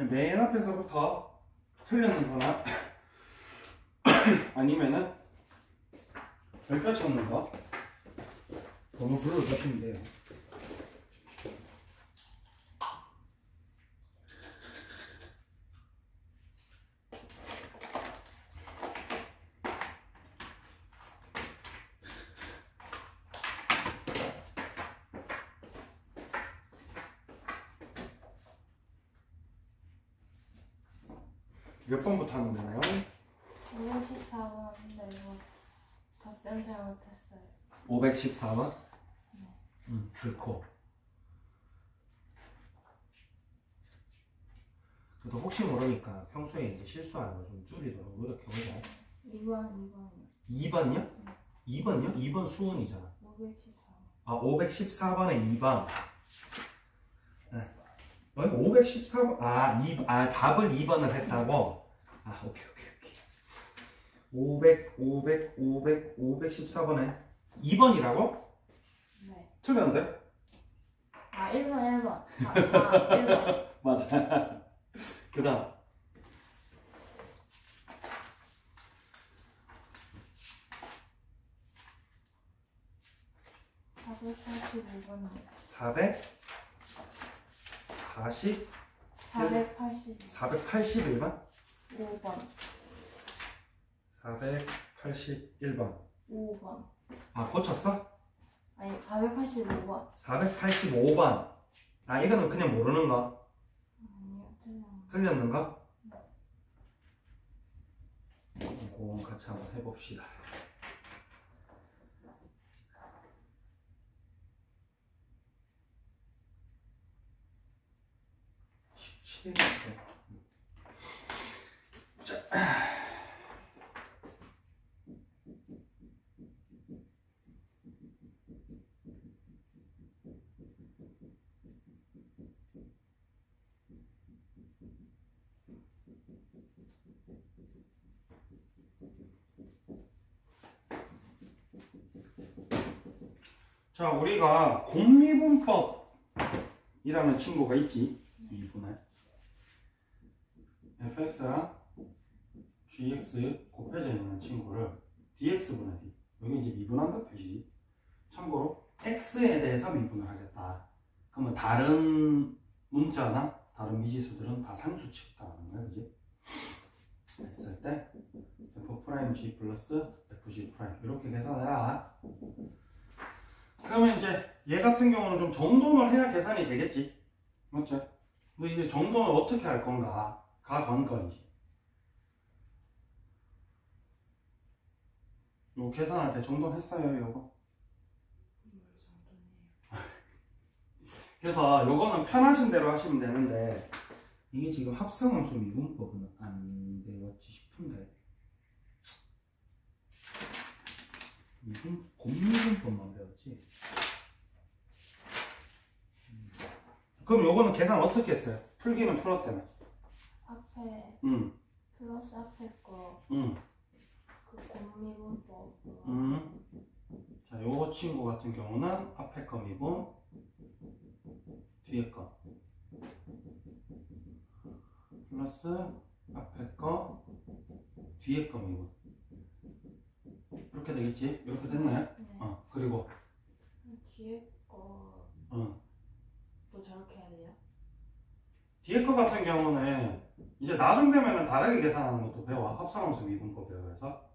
그냥 맨 앞에서부터 틀렸는 거나 아니면은 별표치 없는 거 번호 불러주시면 돼요. 몇 번부터 하면 되나요? 514번인데 이거 덧셈 잘못했어요. 514번? 네. 그렇고. 그래도 혹시 모르니까 평소에 이제 실수하는 거 좀 줄이도록 노력해보자. 2번이요. 2번요? 2번요? 2번 수은이잖아. 514번. 아, 514번에 2번. 네. 514번. 답을 2번을 했다고? 아, 오케이. 514번에 2번이라고? 네. 틀렸는데? 아, 1번. 1번. 맞아. 그 다음. 485번이요. 481번. 5번. 481번. 5번. 아, 고쳤어? 아니, 485번. 485번. 아, 이거는 그냥 모르는 거. 아니요, 틀렸는 거? 그거 같이 한번 해봅시다. 17. 자. 자, 우리가 곱미분법이라는 친구가 있지. 미분할 fx랑 gx 곱해져 있는 친구를 dx분의 d, 여기 이제 미분한다 표시지. 참고로 x에 대해서 미분을 하겠다. 그러면 다른 문자나 다른 미지수들은 다 상수치다라는 거야, 그지? 했을 때 f'(g) 플러스 fg' 이렇게 계산해라. 그러면 이제 얘 같은 경우는 좀 정돈을 해야 계산이 되겠지, 맞죠? 근데 이제 정돈을 어떻게 할 건가 가 관건이지. 요 계산할 때 정돈했어요, 요거? 그래서 요거는 편하신 대로 하시면 되는데, 이게 지금 합성함수 미분법은 안 배웠지 싶은데, 곱미분법만 배웠지. 그럼 요거는 계산 어떻게 했어요? 풀기는 풀었다며. 앞에 플러스 앞에 거 그 곱미분법. 자, 요거 친구 같은 경우는 앞에 거 미분, 뒤에 거 플러스 앞에 거, 뒤에 거 미분. 이렇게 되겠지? 이렇게 됐나요? 네. 그리고 뒤에 거 또 저렇게 해야 돼요? 뒤에 거 같은 경우는 이제 나중 되면은 다르게 계산하는 것도 배워. 합성함수 미분법이라고 해서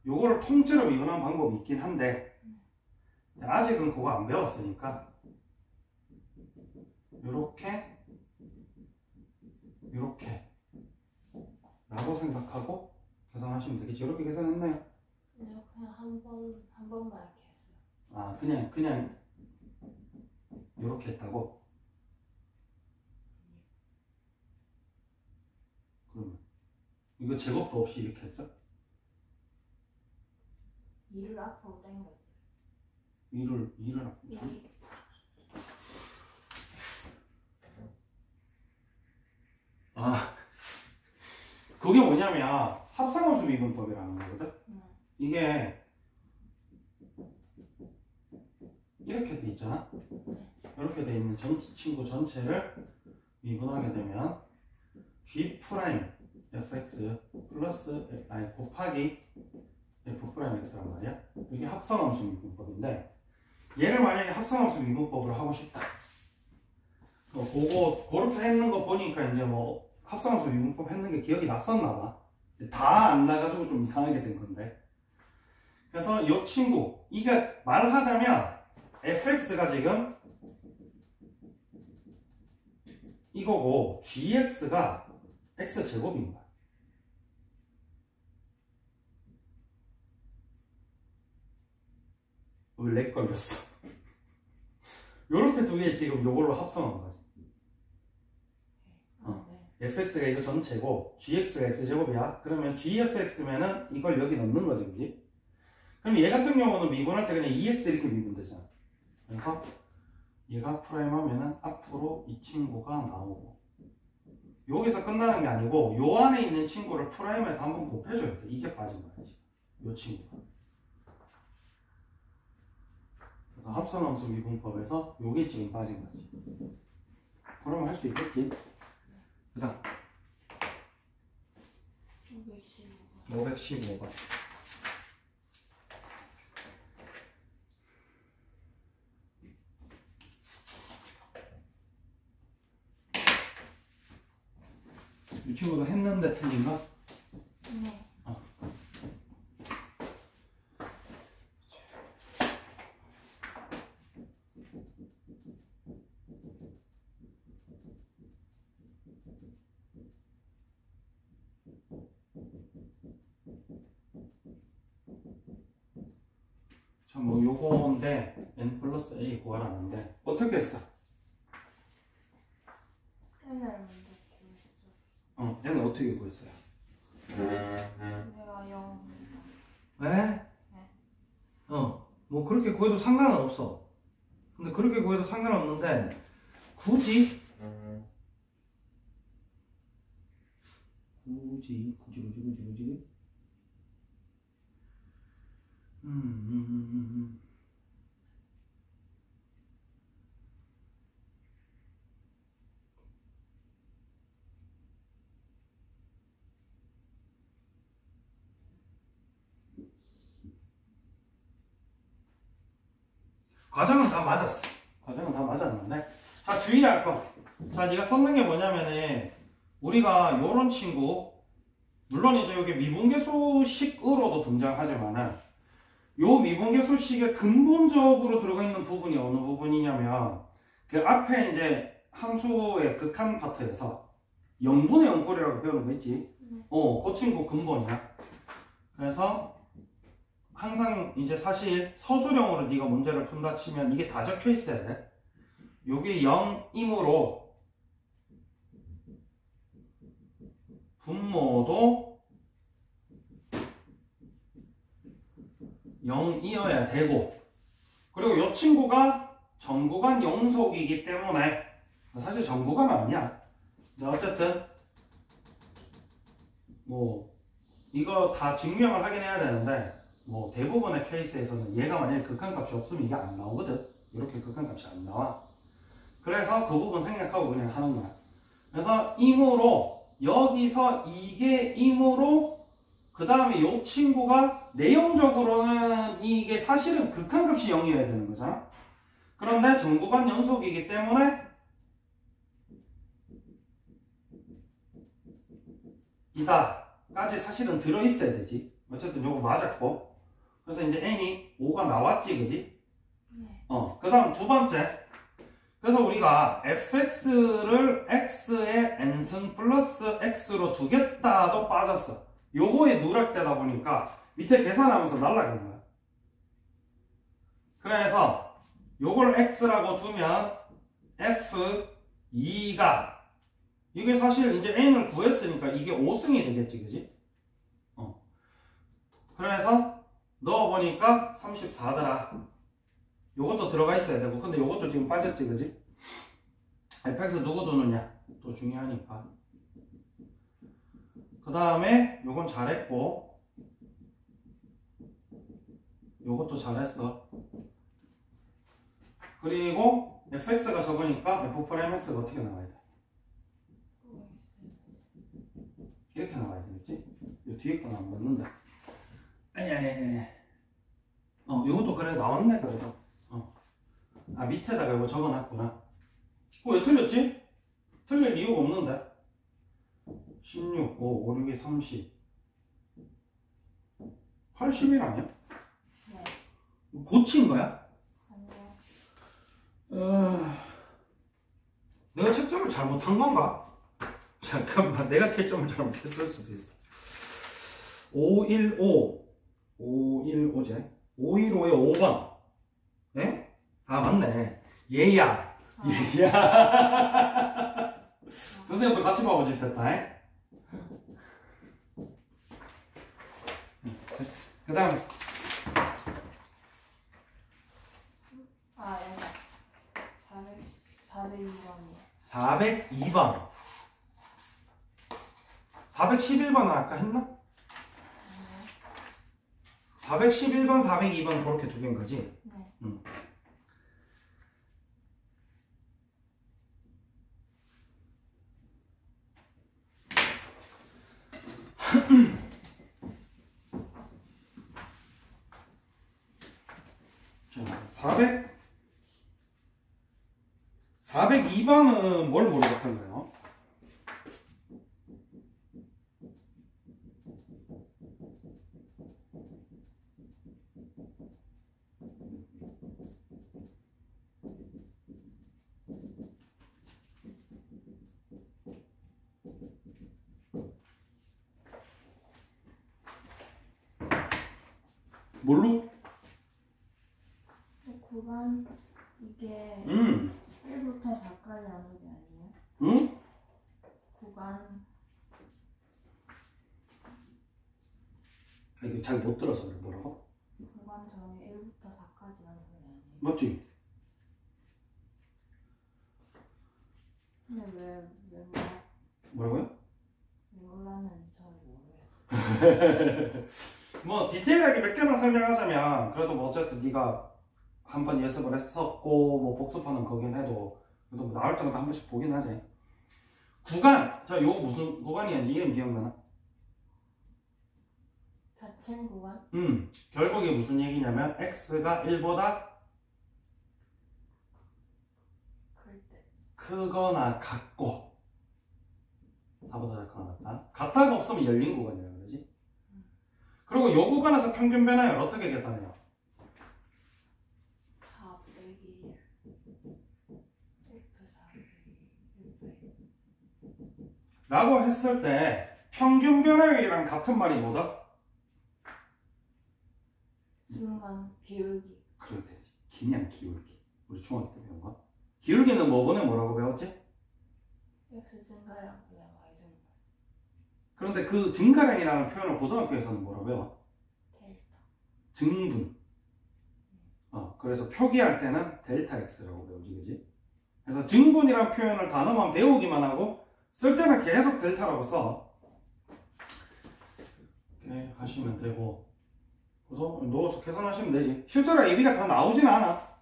요거를 통째로 미분하는 방법이 있긴 한데, 아직은 그거 안 배웠으니까 요렇게 라고 생각하고 계산하시면 되겠지. 이렇게 계산했나요? 네, 그냥 한 번만 이렇게 했어요. 아, 그냥 요렇게 했다고? 그러면 이거 제곱도 없이 이렇게 했어? 2를 앞으로 땡겨. 2를 앞으로? 아, 그게 뭐냐면 합성함수 미분법이라는 거거든? 이게 이렇게 돼 있잖아? 이렇게 돼 있는 친구 전체를 미분하게 되면 G 프라임 fx 플러스 아니 곱하기 f 프라임 x란 말이야. 이게 합성함수 미분법인데 얘를 만약에 합성함수 미분법으로 하고 싶다. 그렇게 했는 거 보니까 이제 뭐 합성함수 미분법 했는 게 기억이 났었나 봐. 다 안 나가지고 좀 이상하게 된 건데. 그래서 이 친구 이게 말하자면 fx가 지금 이거고 gx가 x제곱인 거야. 왜 렉 걸렸어? 요렇게 두 개 지금 요걸로 합성한 거지. fx가 이거 전체고 gx가 x제곱이야. 그러면 gfx면은 이걸 여기 넣는 거지, 그지? 그럼 얘 같은 경우는 미분할 때 그냥 2x 이렇게 미분되잖아. 그래서 얘가 프라임 하면은 앞으로 이 친구가 나오고 여기서 끝나는 게 아니고 요 안에 있는 친구를 프라임에서 한번 곱해줘야 돼. 이게 빠진 거야, 지금. 요 친구가. 그래서 합성함수 미분법에서 요게 지금 빠진 거지. 그러면 할 수 있겠지. 그 다음 515번 이 친구도 했는데 틀린가? 네. 자, 뭐 요건데 n 플러스 a 구하라는데 어떻게 했어? n을 먼저 구했어. n은 어떻게 구했어요? 내가 0. 왜? 네. 뭐 그렇게 구해도 상관은 없어. 근데 그렇게 구해도 상관없는데 굳이 과정은 다 맞았어. 과정은 다 맞았는데 자 주의할 거. 자 네가 썼는 게 뭐냐면은 우리가 요런 친구 물론 이제 여기 미분계수식으로도 등장하지만은 요 미분계수식의 근본적으로 들어가 있는 부분이 어느 부분이냐면 그 앞에 이제 함수의 극한 파트에서 0분의 0꼴이라고 배우는 거 있지? 그 친구 근본이야. 그래서 항상 이제 사실 서술형으로 네가 문제를 푼다 치면 이게 다 적혀 있어야 돼. 요게 0이므로 분모도 0이어야 되고 그리고 요 친구가 정구간 영속이기 때문에 사실 정구간은 아니야. 근데 어쨌든 뭐 이거 다 증명을 하긴 해야 되는데 뭐 대부분의 케이스에서는 얘가 만약에 극한값이 없으면 이게 안 나오거든. 이렇게 극한값이 안 나와. 그래서 그 부분 생략하고 그냥 하는 거야. 그래서 임으로 여기서 이게 임으로 그 다음에 이 친구가 내용적으로는 이게 사실은 극한값이 0이어야 되는 거잖아. 그런데 정구간 연속이기 때문에 이다까지 사실은 들어있어야 되지. 어쨌든 요거 맞았고 그래서 이제 n이 5가 나왔지, 그지? 네. 그 다음 두 번째. 그래서 우리가 fx를 x의 n승 플러스 x로 두겠다도 빠졌어. 요거에 누락되다 보니까 밑에 계산하면서 날라간 거야. 그래서 요걸 x라고 두면 f2가 이게 사실 이제 n을 구했으니까 이게 5승이 되겠지, 그지? 그래서 넣어보니까 34더라. 요것도 들어가 있어야 되고 근데 요것도 지금 빠졌지, 그지? fx 누구 두느냐 또 중요하니까. 그 다음에 요건 잘했고 요것도 잘했어. 그리고 fx가 적으니까 f'x가 어떻게 나와야 돼? 이렇게 나와야 되겠지? 이 뒤에 건 안 맞는데. 요것도 그래 나왔네 그래도. 아 밑에다가 이거 적어놨구나. 왜 틀렸지? 틀릴 이유가 없는데. 16, 5, 5, 6이 30. 81 아니야? 네. 고친 거야? 아니요. 내가 채점을 잘못한 건가? 잠깐만, 내가 채점을 잘못했을 수도 있어. 515. 515제? 515에 5번. 네? 아, 맞네. 얘야. 얘야. 선생님도 같이 바보짓 했다. 됐어. 그 다음에. 아, 여기 402번이요. 402번. 411번은 아까 했나? 411번, 402번 그렇게 두 개인 거지? 네. 자, 402번은 뭘 모르겠던 거예요? 뭘로? 구간 이게 1부터 4까지 나누는 게 아니에요? 응? 구간 이거 잘 못 들어서 그래. 뭐라고? 구간 정의 1부터 4까지 나누는 게 아니에요? 맞지? 근데 왜 뭐라고요? 몰랐는지 잘 모르겠어요. 뭐 디테일하게 몇 개만 설명하자면 그래도 뭐 어쨌든 네가 한 번 예습을 했었고 뭐 복습하는 거긴 해도 그래도 뭐 나올 때마다 한 번씩 보긴 하지. 구간! 자, 요거 무슨 구간이었는지 이름 기억나나? 닫힌 구간? 결국에 무슨 얘기냐면 x가 1보다 클 때. 크거나 같고 4보다 작거나 같다. 같다가 없으면 열린 구간이라고 그러지. 그리고 요 구간에서 평균 변화율 어떻게 계산해요? 4 빼기 F 4 빼기 라고 했을 때 평균 변화율이랑 같은 말이 뭐다? 순간 기울기. 그렇게 그냥 기울기. 우리 중학교 때 배운 거. 기울기는 뭐보네 뭐라고 배웠지? X 증가량 그냥 Y 증가. 그런데 그 증가량이라는 표현을 고등학교에서는 뭐라고 배워? 델타. 증분. 그래서 표기할 때는 델타 X라고 배우지, 그지? 그래서 증분이라는 표현을 단어만 배우기만 하고 쓸 때는 계속 델타라고 써. 이렇게 하시면 되고, 그래서 넣어서 계산하시면 되지. 실제로 AB가 다 나오진 않아.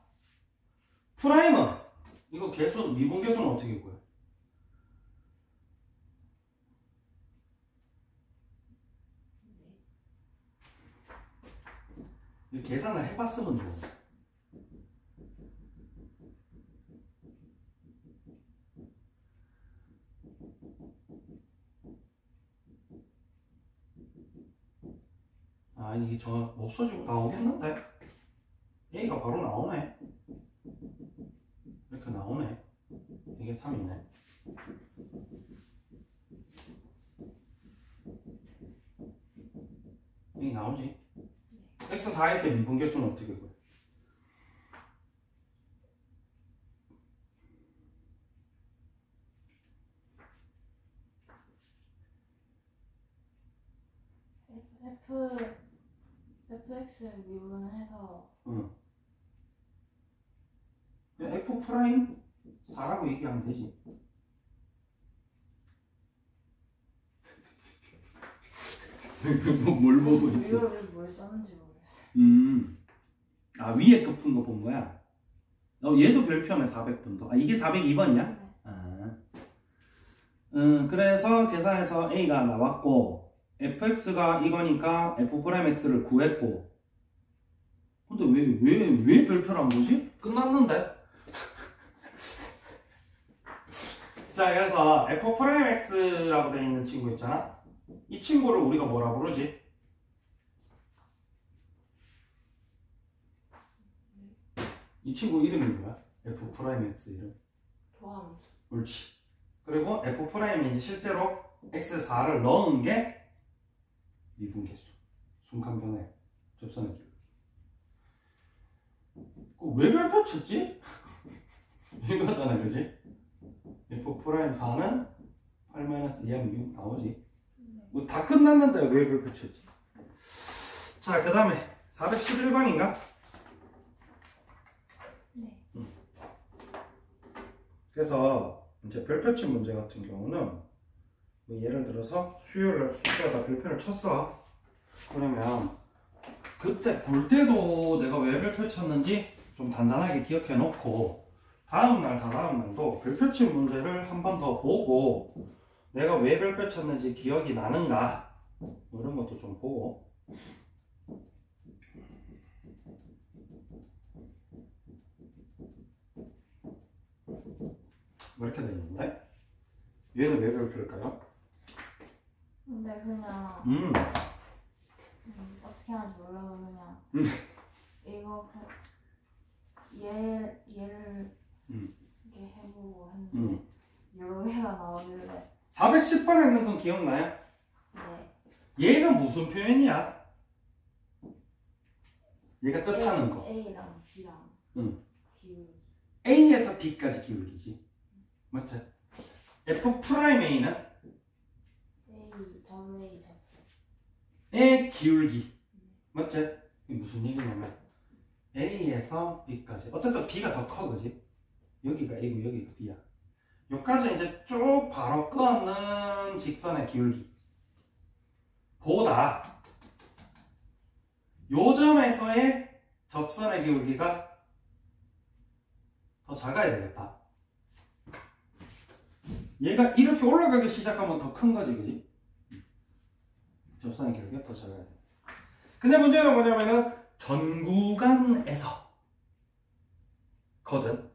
프라임은 이거 개수, 미분 개수는 어떻게 구해? 이 계산을 해봤으면 좋아. 아, 이게 저 없어지고 나오겠는데? A가 바로 나오네. 이렇게 나오네. 이게 3이네. A 나오지? X 4일 때 미분계수는 어떻게 구해? fx를 미분해서 F 프라임 4라고 얘기하면 되지. 뭘 보고 있어? 이걸 뭘 썼는지 모르겠어요. 아, 위에 거 푼 거 본 거야? 얘도 별표네 400번도. 아, 이게 402번이야? 네. 아. 그래서 계산해서 A가 나왔고 fx가 이거니까 f'x를 구했고 근데 왜 별표를 한 거지? 끝났는데? 자 그래서 f'x라고 되어 있는 친구 있잖아 이 친구를 우리가 뭐라 부르지? 이 친구 이름이 뭐야? f'x 이름 도함수. 옳지 그리고 f'이 이제 실제로 x4를 넣은 게 미분계수 순간변의 접선의 기울기 왜 별표 쳤지? 이거잖아 그지? f'4는 8-2하면 6 나오지 뭐 다 끝났는데 왜 별표 쳤지? 자 그 다음에 411번인가? 네. 그래서 이제 별표친 문제 같은 경우는 뭐 예를 들어서 수요일 숙제하다 별표를 쳤어 그러면 그때 볼 때도 내가 왜 별표 쳤는지 좀 단단하게 기억해 놓고 다음날 다다음날도 별표친 문제를 한 번 더 보고 내가 왜 별표 쳤는지 기억이 나는가 뭐 이런 것도 좀 보고 뭐 이렇게 돼 있는데 얘는 왜 별표일까요? 근데 그냥 어떻게 하는지 몰라서 그냥 이거 얘를 이렇게 해보고 했는데 여러 개가 나오길래 410번 했는 건 기억나요? 네. 얘가 무슨 표현이야? 얘가 뜻하는 거 A랑 B랑 기울기. A에서 B까지 기울기지 맞지? F'A는 A, 더블 A 제 의 기울기 맞지? 이게 무슨 얘기냐면 A에서 B까지 어쨌든 B가 더 커 그지? 여기가 A고 여기가 B야 여기까지 이제 쭉 바로 끊는 직선의 기울기 보다 요 점에서의 접선의 기울기가 더 작아야 되겠다 얘가 이렇게 올라가기 시작하면 더 큰 거지 그지? 접선의 기울기가 더 작아야 돼 근데 문제는 뭐냐면은 전 구간에서 거든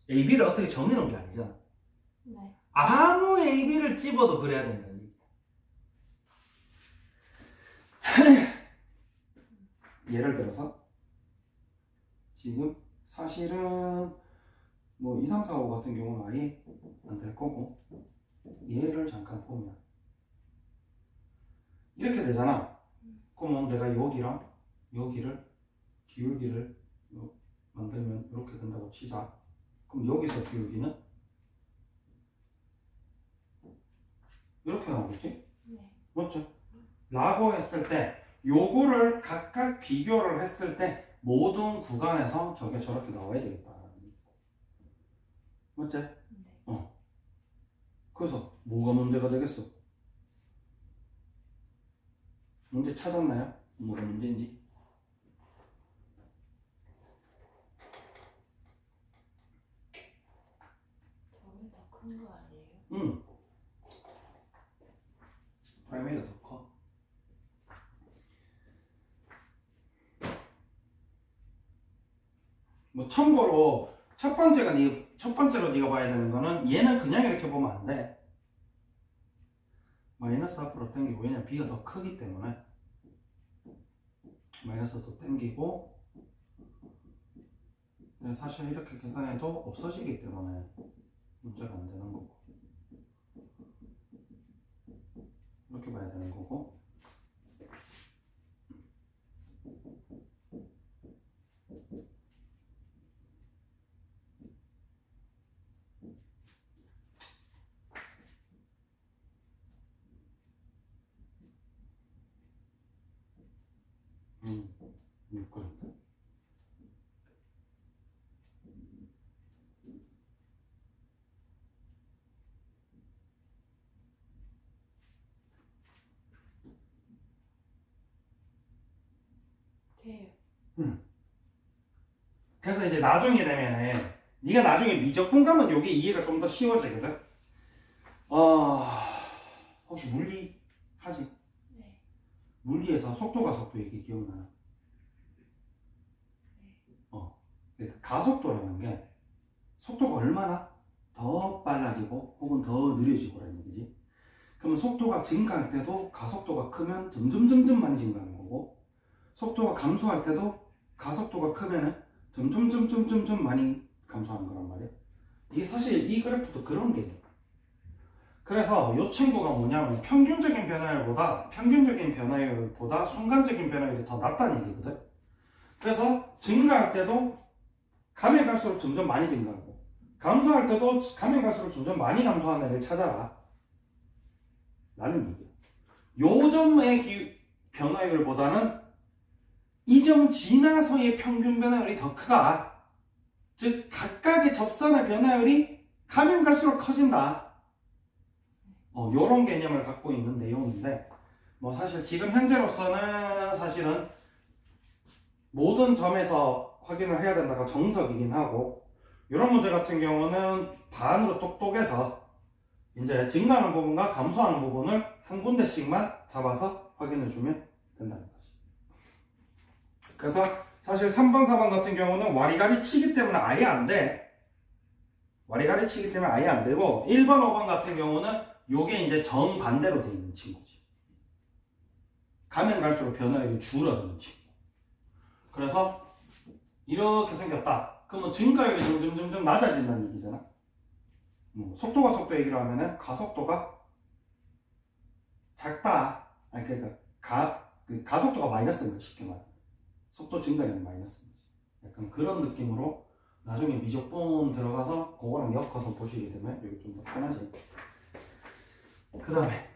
AB를 어떻게 정해놓은 게 아니잖아 네. 아무 AB를 집어도 그래야 된다니 예를 들어서 지금 사실은 뭐 2, 3, 4, 5 같은 경우는 아예 안 될 거고 얘를 잠깐 보면 이렇게 되잖아 그러면 내가 여기랑 여기를 기울기를 만들면 이렇게 된다고 치자 그럼 여기서 기울기는 이렇게 나오겠지? 네. 맞죠? 라고 했을 때 요거를 각각 비교를 했을 때 모든 구간에서 저게 저렇게 나와야 되겠다 맞지? 네. 그래서 뭐가 문제가 되겠어? 문제 찾았나요? 뭐가 문제인지? 저게 더 큰 거 아니에요? 응 프라이머리가 더 커 뭐 참고로 첫 번째로 네가 봐야 되는 거는 얘는 그냥 이렇게 보면 안 돼. 마이너스 앞으로 당기고 왜냐면 B가 더 크기 때문에 마이너스 더 당기고 사실 이렇게 계산해도 없어지기 때문에 문제가 안 되는 거고 이렇게 봐야 되는 거고 그런데 돼요. 그래서 이제 나중에 되면은 네가 나중에 미적분 가면 요게 이해가 좀 더 쉬워지거든. 혹시 물리 하지? 네. 물리에서 속도가 속도 얘기 기억나나? 그러니까 가속도라는 게 속도가 얼마나 더 빨라지고 혹은 더 느려지고라는 얘기지. 그러면 속도가 증가할 때도 가속도가 크면 점점 많이 증가하는 거고, 속도가 감소할 때도 가속도가 크면은 점점 많이 감소하는 거란 말이야. 이게 사실 이 그래프도 그런 게. 그래서 이 친구가 뭐냐면 평균적인 변화율보다 순간적인 변화율이 더 낮다는 얘기거든. 그래서 증가할 때도 가면 갈수록 점점 많이 증가하고, 감소할 때도 가면 갈수록 점점 많이 감소하는 애를 찾아라 라는 얘기야. 요 점의 변화율보다는 이 점 지나서의 평균 변화율이 더 크다. 즉 각각의 접선의 변화율이 가면 갈수록 커진다. 요런 개념을 갖고 있는 내용인데, 뭐 사실 지금 현재로서는 사실은 모든 점에서 확인을 해야 된다가 정석이긴 하고, 이런 문제 같은 경우는 반으로 똑똑해서 이제 증가하는 부분과 감소하는 부분을 한 군데씩만 잡아서 확인해 주면 된다는 거지. 그래서 사실 3번, 4번 같은 경우는 와리가리 치기 때문에 아예 안 돼. 와리가리 치기 때문에 아예 안 되고, 1번, 5번 같은 경우는 요게 이제 정반대로 되어 있는 친구지. 가면 갈수록 변화율이 줄어드는 친구. 그래서 이렇게 생겼다. 그러면 증가율이 점점 낮아진다는 얘기잖아. 속도가 속도 얘기를 하면은 가속도가 작다. 아니 그러니까 가속도가 마이너스인 거지, 쉽게 말하면. 속도 증가율이 마이너스인 거지. 약간 그런 느낌으로 나중에 미적분 들어가서 그거랑 엮어서 보시게 되면 이게 좀 더 편하지. 그 다음에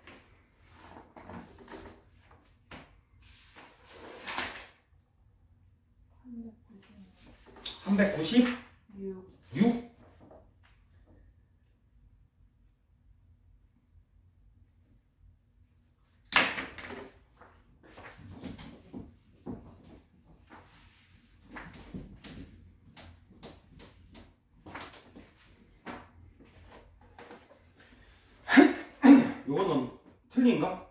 396. 이거는 틀린가?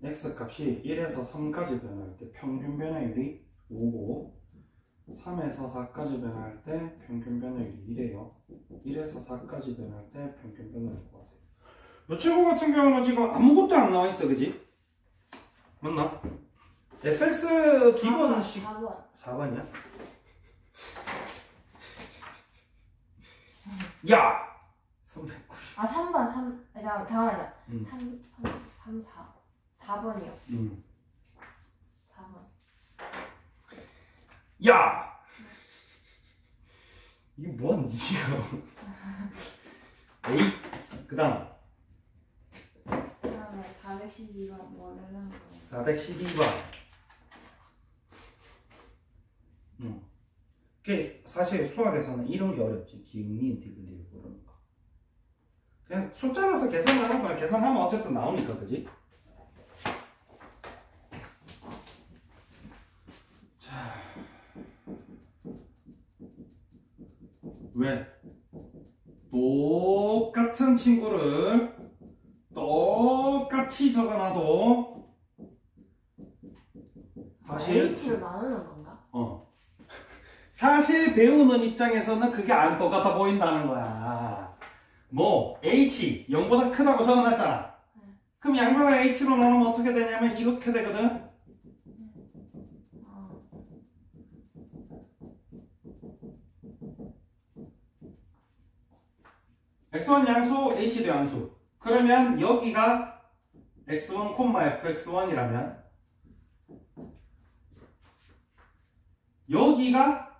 x 값이 1에서 3까지 변화할 때 평균 변화율이 5고, 3에서 4까지 변화할 때 평균 변화율이 1이에요. 1에서 4까지 변화할 때 평균 변화율을 구하세요. 이 친구 같은 경우는 지금 아무것도 안 나와 있어, 그지? 맞나? fx 기본식 4번이야? 야! 390. 3번, 잠깐만요. 4번이요. 4번. 야! 이게 뭐하는 짓이야? 에이, 그 다음에 412번 뭐라는 거예요? 412번. 그게 사실 수학에서는 이런 게 어렵지. 기울기, 디귿이 그런 거. 그냥 숫자라서 계산을 하는 거야. 계산하면 어쨌든 나오니까, 그지? 자, 왜? 똑같은 친구를 똑같이 적어놔도 사실 H로 나누는 건가? 사실 배우는 입장에서는 그게 안 똑같아 보인다는 거야. 뭐 H 0보다 크다고 적어놨잖아. 그럼 양변을 H로 나누면 어떻게 되냐면 이렇게 되거든. x1 양수, h도 양수. 그러면 여기가 x1, fx1이라면 여기가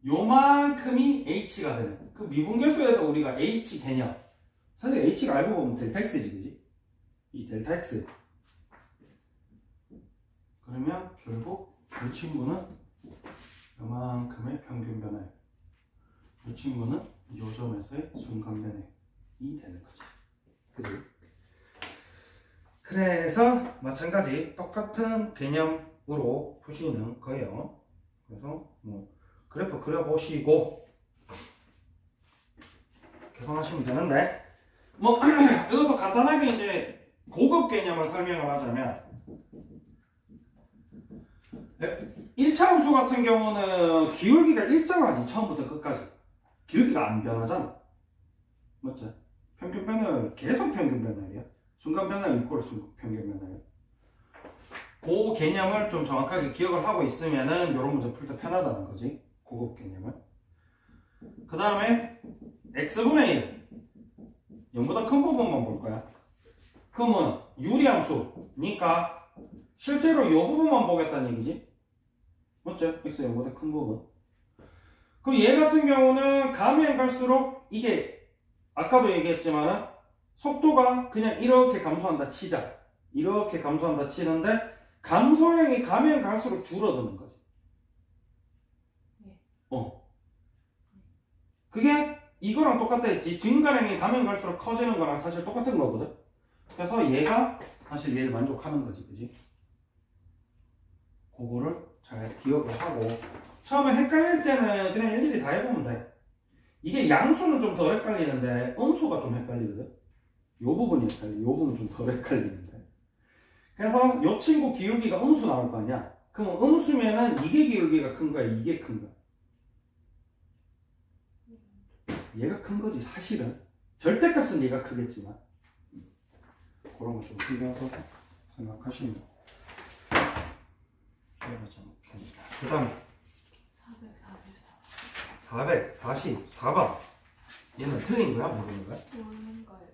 요만큼이 h가 되는. 그 미분계수에서 우리가 h 개념. 사실 h가 알고 보면 델타 x지, 그지? 이 델타 x. 그러면 결국 이 친구는 요만큼의 평균 변화율. 이 친구는 요 점에서의 순간 변화율이 되는 거지. 그지? 그래서 마찬가지 똑같은 개념으로 푸시는 거예요. 그래서 뭐 그래프 그려보시고 계산하시면 되는데 뭐 이것도 간단하게 이제 고급 개념을 설명을 하자면 1차 함수 같은 경우는 기울기가 일정하지. 처음부터 끝까지 기울기가 안 변하잖아. 맞지? 평균 변화율 계속 평균 변화율이야. 순간 변화율 이퀄 평균 변화율. 그 개념을 좀 정확하게 기억을 하고 있으면은 이런 문제 풀 때 편하다는 거지. 고급 개념을. 그 다음에 x분의 1 0보다 큰 부분만 볼 거야. 그러면 유리함수니까 실제로 이 부분만 보겠다는 얘기지. 맞지? x 0보다 큰 부분. 그럼 얘 같은 경우는 가면 갈수록 이게 아까도 얘기했지만 속도가 그냥 이렇게 감소한다 치자. 이렇게 감소한다 치는데 감소량이 가면 갈수록 줄어드는 거지. 그게 이거랑 똑같다 했지. 증가량이 가면 갈수록 커지는 거랑 사실 똑같은 거거든. 그래서 얘가 사실 얘를 만족하는 거지. 그지? 그거를 잘 기억을 하고 처음에 헷갈릴 때는 그냥 일일이 다 해보면 돼. 이게 양수는 좀 더 헷갈리는데 음수가 좀 헷갈리거든. 요 부분이 헷갈려. 요 부분 좀 더 헷갈리는데. 그래서 요 친구 기울기가 음수 나올 거 아니야. 그럼 음수면은 이게 기울기가 큰 거야, 이게 큰 거야. 얘가 큰 거지 사실은. 절대값은 얘가 크겠지만 그런 거 좀 신경 써서 생각하시면 돼요. 그 다음에 444번 얘는 틀린 거야? 모르는 거야? 모르는 거예요.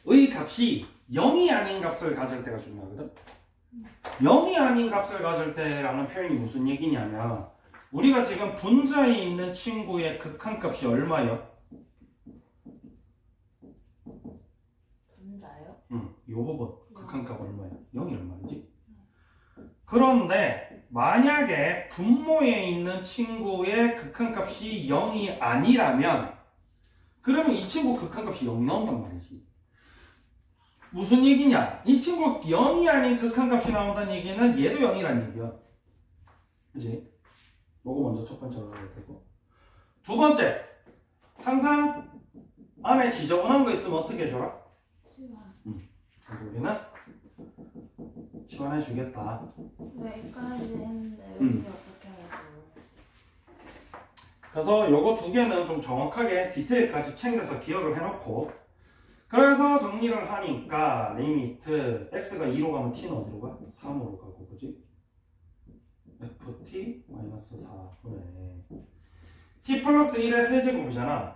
의 값이 0이 아닌 값을 가질 때가 중요하거든. 0이 아닌 값을 가질 때라는 표현이 무슨 얘기냐면 우리가 지금 분자에 있는 친구의 극한값이 얼마예요? 분자요? 이 부분 극한값 얼마예요? 0이란 말이지. 그런데 만약에 분모에 있는 친구의 극한값이 0이 아니라면 그러면 이 친구 극한값이 0 나온단 말이지. 무슨 얘기냐? 이 친구 0이 아닌 극한값이 나온다는 얘기는 얘도 0이라는 얘기야. 그지? 요거 먼저 첫 번째로 해야 되고. 두 번째, 항상 안에 지저분한 거 있으면 어떻게 해줘라? 치환. 그래서 우리는 치환해 주겠다. 여기까지 했는데 여기 어떻게 해야죠? 그래서 요거 두 개는 좀 정확하게 디테일까지 챙겨서 기억을 해놓고 그래서 정리를 하니까 리미트 x가 2로 가면 t는 어디로 가? 3으로 가고 그지? ft-4 그래. t 플러스 1의 세제곱이잖아.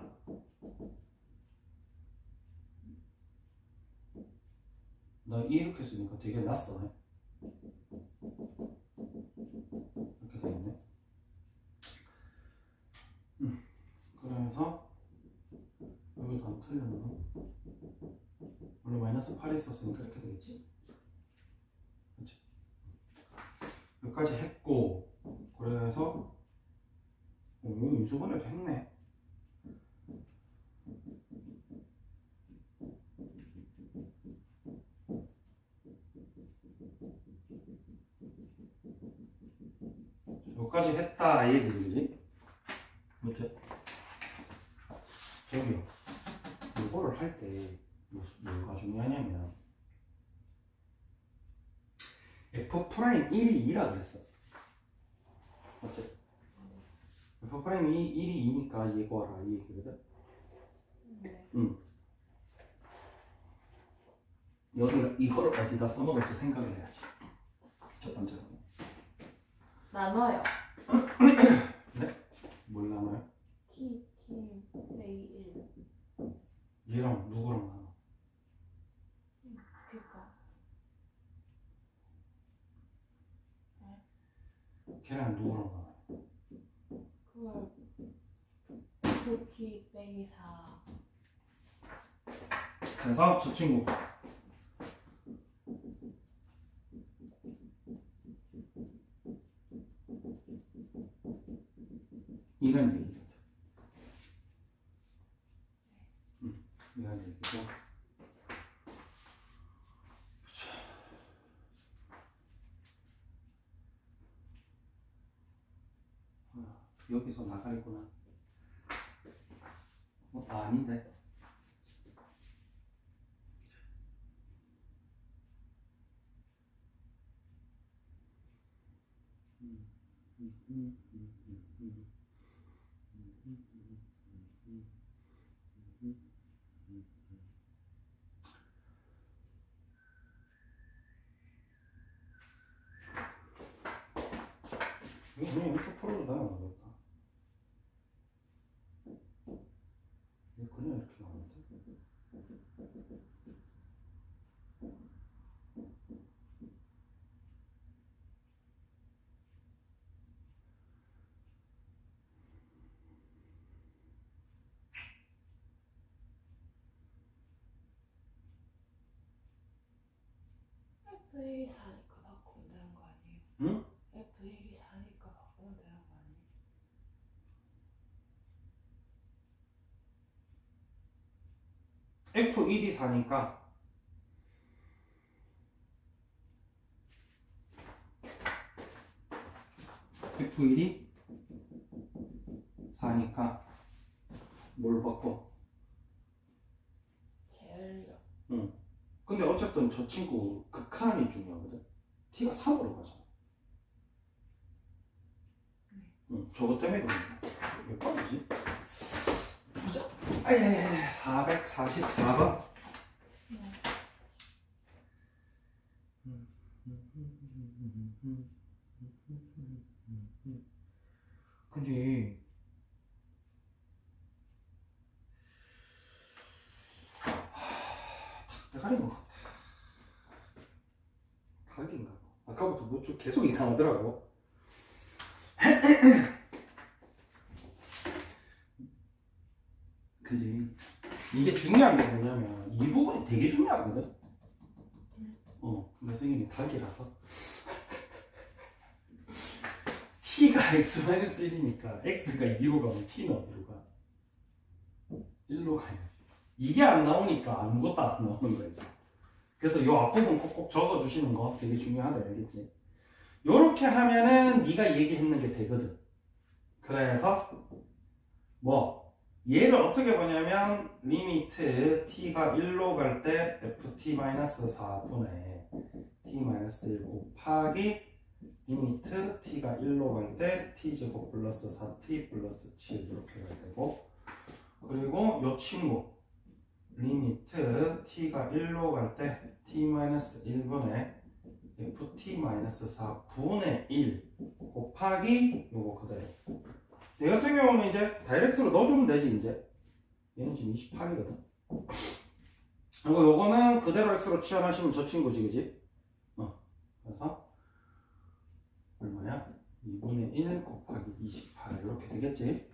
나 이렇게 쓰니까 되게 낯서네. 이렇게 되겠네. 그래서 여기도 안 틀렸나? 원래 마이너스 8이 있었으니까 이렇게 되겠지? 그렇지? 여기까지 했고 그래서 여기 인수분해도 했네. 여기까지 했다 이 얘기지, 그지? 맞지? 저기요. 이거를 할 때 뭐가 중요하냐면 F'1이 2라 그랬어. 맞지? F'1이 1이 2니까 얘거 알아 이 얘기거든? 네. 여기 이거를 어디다 써먹을지 생각을 해야지. 첫 번째로. 나눠요. 네? 뭘 나눠요? t 빼기 1. 얘랑 누구랑 나눠? 그니까. 걔랑 누구랑 나눠? 그걸 t 빼기 4. 그래서 저 친구 이런 얘기거든. 이런 얘기고. 여기서 나가리구나. 아닌데. 이거 그냥 이렇게 풀어도 되나 모르겠다. 이거 그냥 이렇게 나오는데. F1이 4니까 바꾸면 되는 거 아니에요? 응? F1이 4니까 바꾸면 되는 거 아니에요? F1이 4니까 F1이 4니까 뭘 바꿔? 제일요. 응. 근데 어쨌든 저 친구 극한이 중요하거든. T가 3으로 가잖아. 응. 저거 때문에 그런 거야. 몇 번이지? 보자. 아예 444번. 근데 대가리인 것 같아. 각인가 봐. 아까부터 뭐 좀 계속 이상하더라고. 그지. 이게 중요한 게 뭐냐면 이 부분이 되게 중요하거든. 근데 선생님이 닭이라서 t가 x-1이니까 x가 2로 가면 t는 어디로 가? 1로 가야지. 이게 안 나오니까 아무것도 안 나오는 거지. 그래서 이 앞부분 꼭꼭 적어주시는 거 되게 중요하다, 알겠지? 요렇게 하면은 네가 얘기했는 게 되거든. 그래서 뭐 얘를 어떻게 보냐면 리미트 t가 1로 갈 때 ft-4분의 t-1 곱하기 리미트 t가 1로 갈 때 t제곱 플러스 4t 플러스 7 이렇게 가야 되고, 그리고 요 친구 리미트 t가 1로 갈 때 t-1분의 ft-4분의 1 곱하기 요거 그대로. 얘 같은 경우는 이제 다이렉트로 넣어주면 되지. 이제 얘는 지금 28이거든. 그리고 요거는 그대로 x로 치환하시면 저 친구지, 그지? 그래서 얼마야? 2분의 1 곱하기 28 이렇게 되겠지?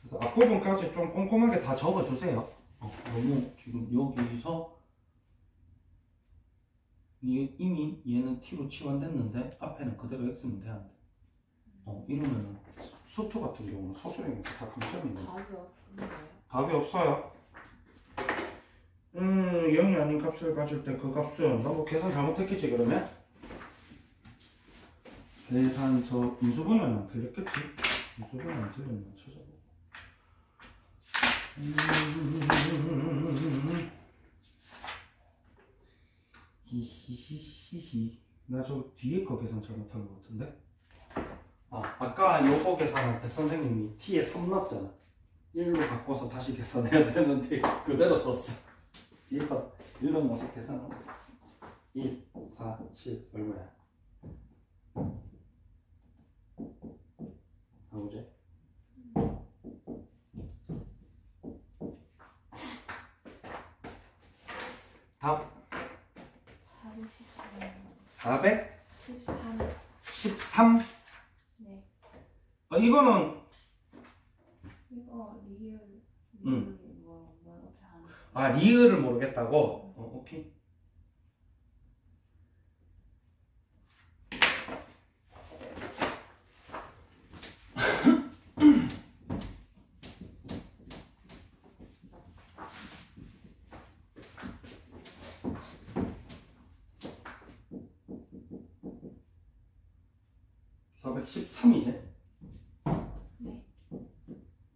그래서 앞부분까지 좀 꼼꼼하게 다 적어주세요. 너무 지금 여기서 이미 얘는 t로 치환됐는데 앞에는 그대로 x면 돼야 돼. 이러면 수투 같은 경우는 소수형에서 다 감점이 있는 답이 없는데요? 답이 없어요. 0이 아닌 값을 가질 때 그 값은 너무 계산 잘못했겠지. 그러면 계산 저 인수분해는 안 틀렸겠지. 인수분해 안 틀렸나 찾아보고. 히히히히히. 나 저 뒤에 거 계산 잘못한 것 같은데. 아까 요거 계산할 때 선생님이 t에 3 넣었잖아. 1로 바꿔서 다시 계산해야 되는데 그대로 썼어. 뒤에 거 1로 넣어서 계산하면 1, 4, 7 얼마야? 나오지? 답 413. 413. 네. 이거는 이거 리을. 뭐 이렇게 하는. 아, 리을을 모르겠다고? 오케이. (413) 네.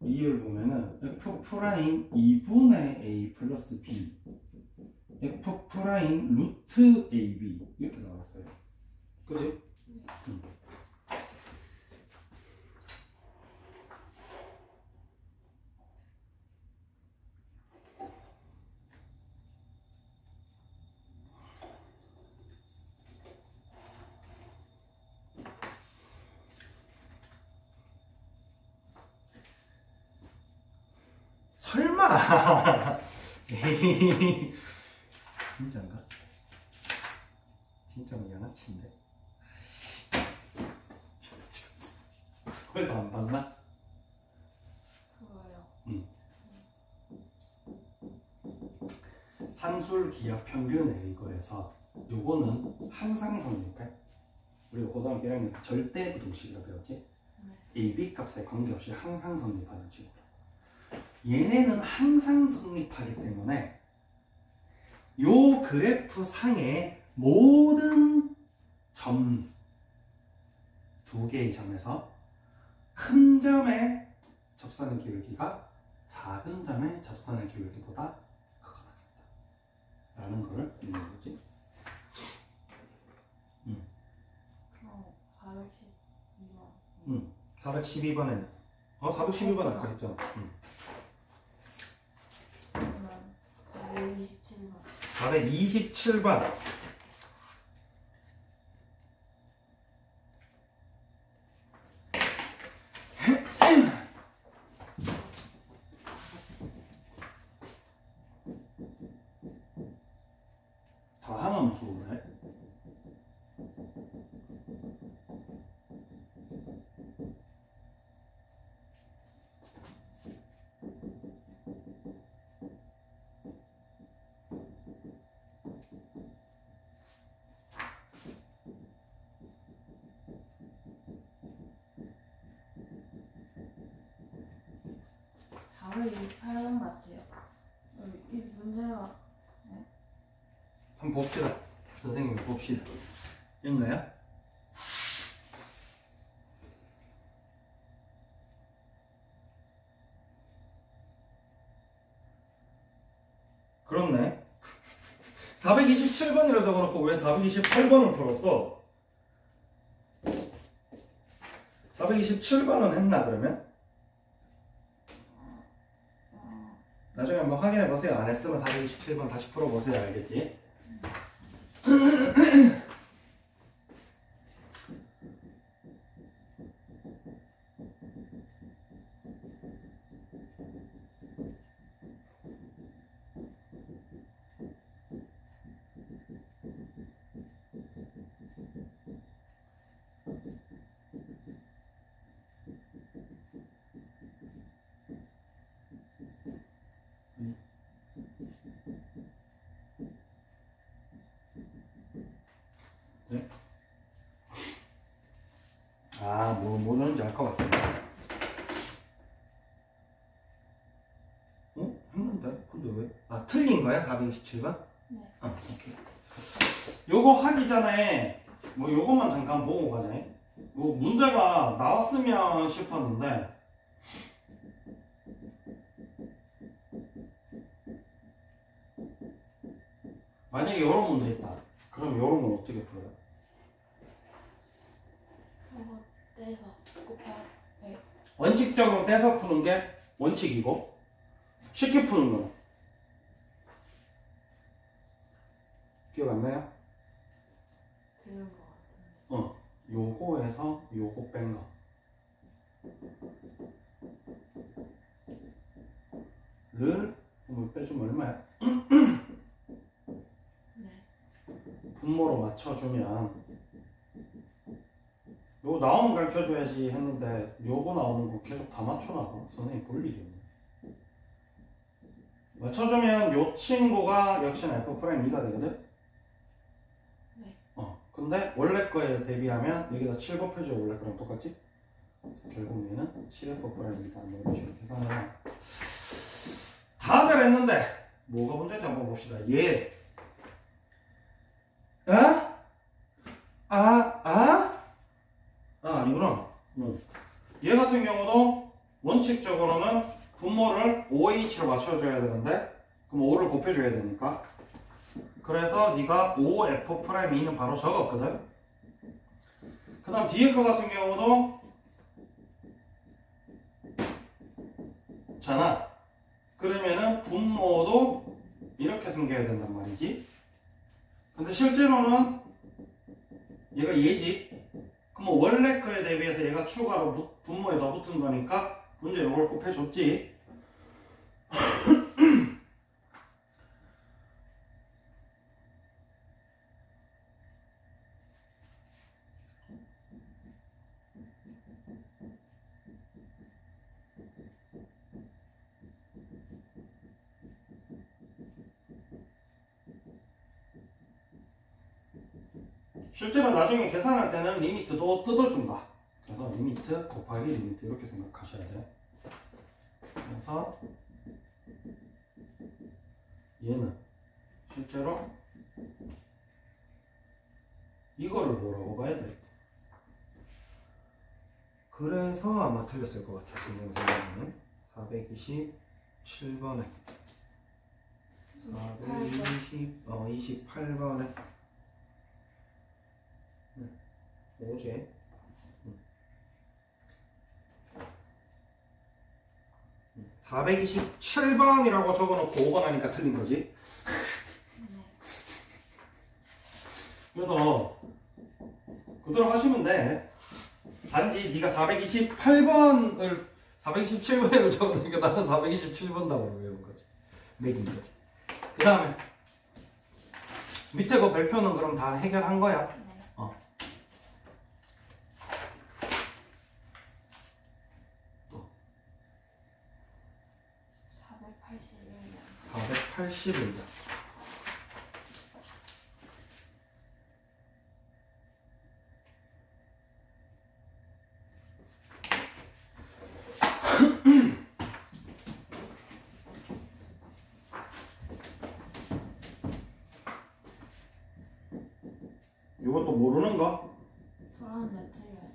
리을 보면은 f 프라임 2분의 a 플러스 b f 프라임 루트 ab 이렇게 나왔어요. 그지? 설마. 에이, 진짠가? 진짜 양아치인데. 그래서 안 봤나? 그거요. 산술 기하 평균에 이거에서 요거는 항상 성립해. 우리가 고등학교 1학년 때 절대 부등식이라고 배웠지? AB 값에 관계없이 항상 성립하는 친구. 얘네는 항상 성립하기 때문에 요 그래프 상의 모든 점 두 개의 점에서 큰 점의 접선의 기울기가 작은 점의 접선의 기울기보다 크거나 같다 라는 거를 읽는 거지. 그럼 412번. 412번에 412번 아까 했잖아. 그러면 427번. 427번. 다 함함수로 해. 답을 28번 같아요. 이 문제가 한번 봅시다. 선생님 봅시다. 있나요? 그렇네. 427번이라 적어놓고 왜 428번을 풀었어? 427번은 했나 그러면? 나중에 한번 확인해 보세요. 안 했으면 427번 다시 풀어보세요. 알겠지? 네? 뭐 넣는지 알 것 같은데. 했는데? 근데 왜? 틀린 거야? 427번? 네. 오케이. 요거 하기 전에 뭐 요것만 잠깐 보고 가자. 뭐 문제가 나왔으면 싶었는데 만약에 이런 문제 있다. 그럼 이런 건 어떻게 풀어요? 저거 떼서 곱하기. 원칙적으로 떼서 푸는 게 원칙이고 쉽게 푸는 거는 기억 안 나요? 들은 것 같은데. 요거에서 요거 뺀 거. 를 빼주면 얼마야? 네. 분모로 맞춰주면 요거 나오면 가르쳐줘야지 했는데 요거 나오는 거 계속 다 맞춰놔봐. 선생님 볼 일이 없네. 맞춰주면 요 친구가 역시나 F'2가 되거든? 네. 근데 원래 거에 대비하면 여기다 7 곱해줘. 원래 거랑 똑같지? 결국 얘는 7F'2다. 뭐 이런 식으로 계산을 해. 다 잘했는데 뭐가 문제인지 한번 봅시다. 얘 아니구나. 얘 같은 경우도 원칙적으로는 분모를 OH로 맞춰줘야 되는데 그럼 5를 곱해줘야 되니까 그래서 네가 5F'2는 바로 적었거든. 그 다음 뒤에 거 같은 경우도 잖아. 그러면은 분모도 이렇게 생겨야 된단 말이지. 근데 실제로는 얘가 얘지. 그럼 원래 거에 대비해서 얘가 추가로 분모에 더 붙은 거니까 문제 요걸 곱해줬지. 실제로 나중에 계산할 때는 리미트도 뜯어준다. 그래서 리미트 곱하기 리미트 이렇게 생각하셔야 돼. 그래서 얘는 실제로 이거를 뭐라고 봐야 돼? 그래서 아마 틀렸을 것 같아. 선생님은 427번에 28번에 뭐지? 427번이라고 적어놓고 5번 하니까 틀린 거지. 그래서 그대로 하시면 돼. 단지 네가 427번을 적어놓으니까 나는 427번다고 외운 거지. 매긴 거지. 그 다음에 밑에 그 별표는 그럼 다 해결한 거야. 네. 481다. 이것도 모르는 거? 저는 네 틀렸어요.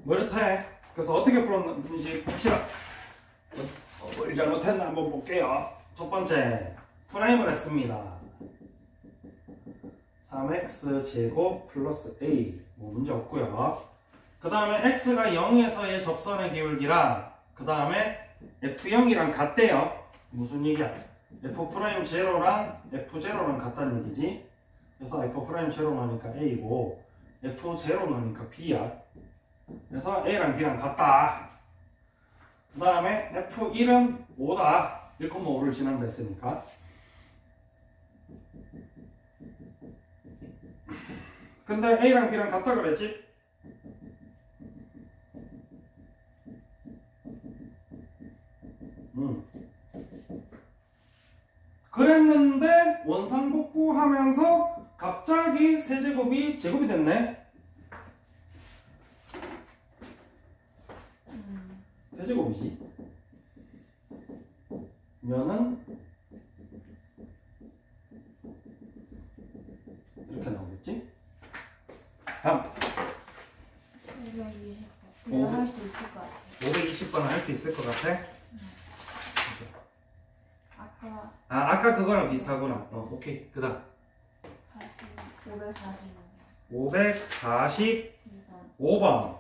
그렇대. 그래서 어떻게 풀었는지 봅시다. 뭘 잘못했나 한번 볼게요. 첫 번째, 프라임을 했습니다. 3x 제곱 플러스 a. 뭐 문제 없고요. 그 다음에 x가 0에서의 접선의 기울기랑 그 다음에 f0이랑 같대요. 무슨 얘기야? f'0랑 f0랑 같다는 얘기지. 그래서 f'0 넣으니까 a고 f0 넣으니까 b야. 그래서 a랑 b랑 같다. 그 다음에 f1은 5다. 1,5를 지난다 했으니까. 근데 a랑 b랑 같다 그랬지? 그랬는데 원상복구하면서 갑자기 세제곱이 제곱이 됐네. 세제곱이지. 면은 이렇게 나오겠지? 다음 520번. 내가 할 수 있을 것 같아. 520번은 할 수 있을 것 같아? 아까 아까 그거랑 비슷하구나. 오케이. 그 다음 545번.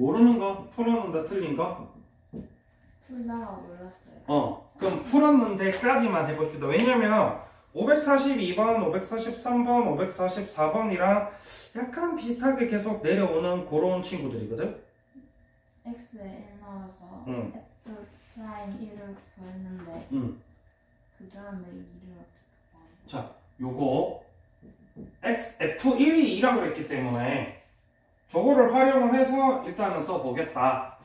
모르는 거, 풀었는데 틀린 거? 풀다가 몰랐어요. 그럼 풀었는데까지만 해봅시다. 왜냐면 542번, 543번, 544번이랑 약간 비슷하게 계속 내려오는 그런 친구들이거든? x에 1 넣어서 응. f 프라임 1을 구했는데 그 다음에 2를 어떻게 구하는 거야? 자, 요거 F1이 2라고 했기 때문에 저거를 활용을 해서 일단은 써보겠다.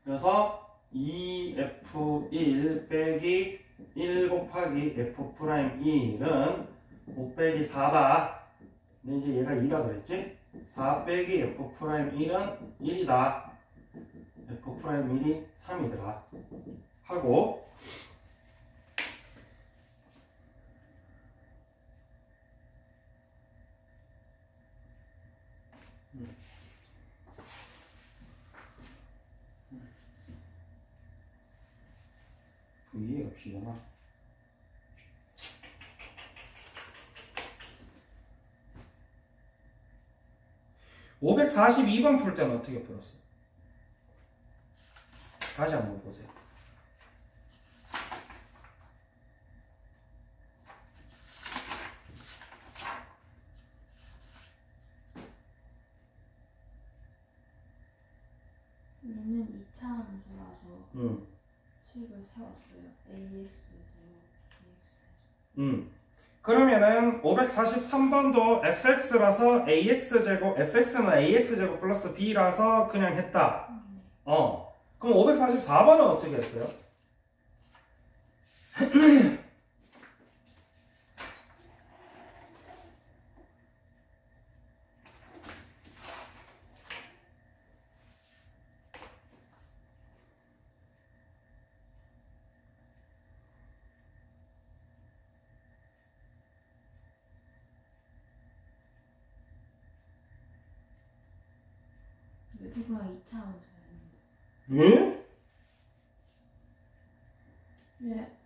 그래서 2F1 빼기 1 곱하기 F'1은 5 빼기 4다. 근데 이제 얘가 2라고 그랬지? 4 빼기 F'1은 1이다. F'1이 3이더라. 하고 V의 값이잖아. (542번) 풀 때는 어떻게 풀었어? 다시 한번 보세요. 얘는 2차 함수라서 식을 세웠어요. ax 제곱 dx. 그러면은 543번도 fx라서 ax제곱, fx는 ax제곱 플러스 b라서 그냥 했다. 그럼 544번은 어떻게 했어요? 외부가 2차 함수였는데. 왜? 왜?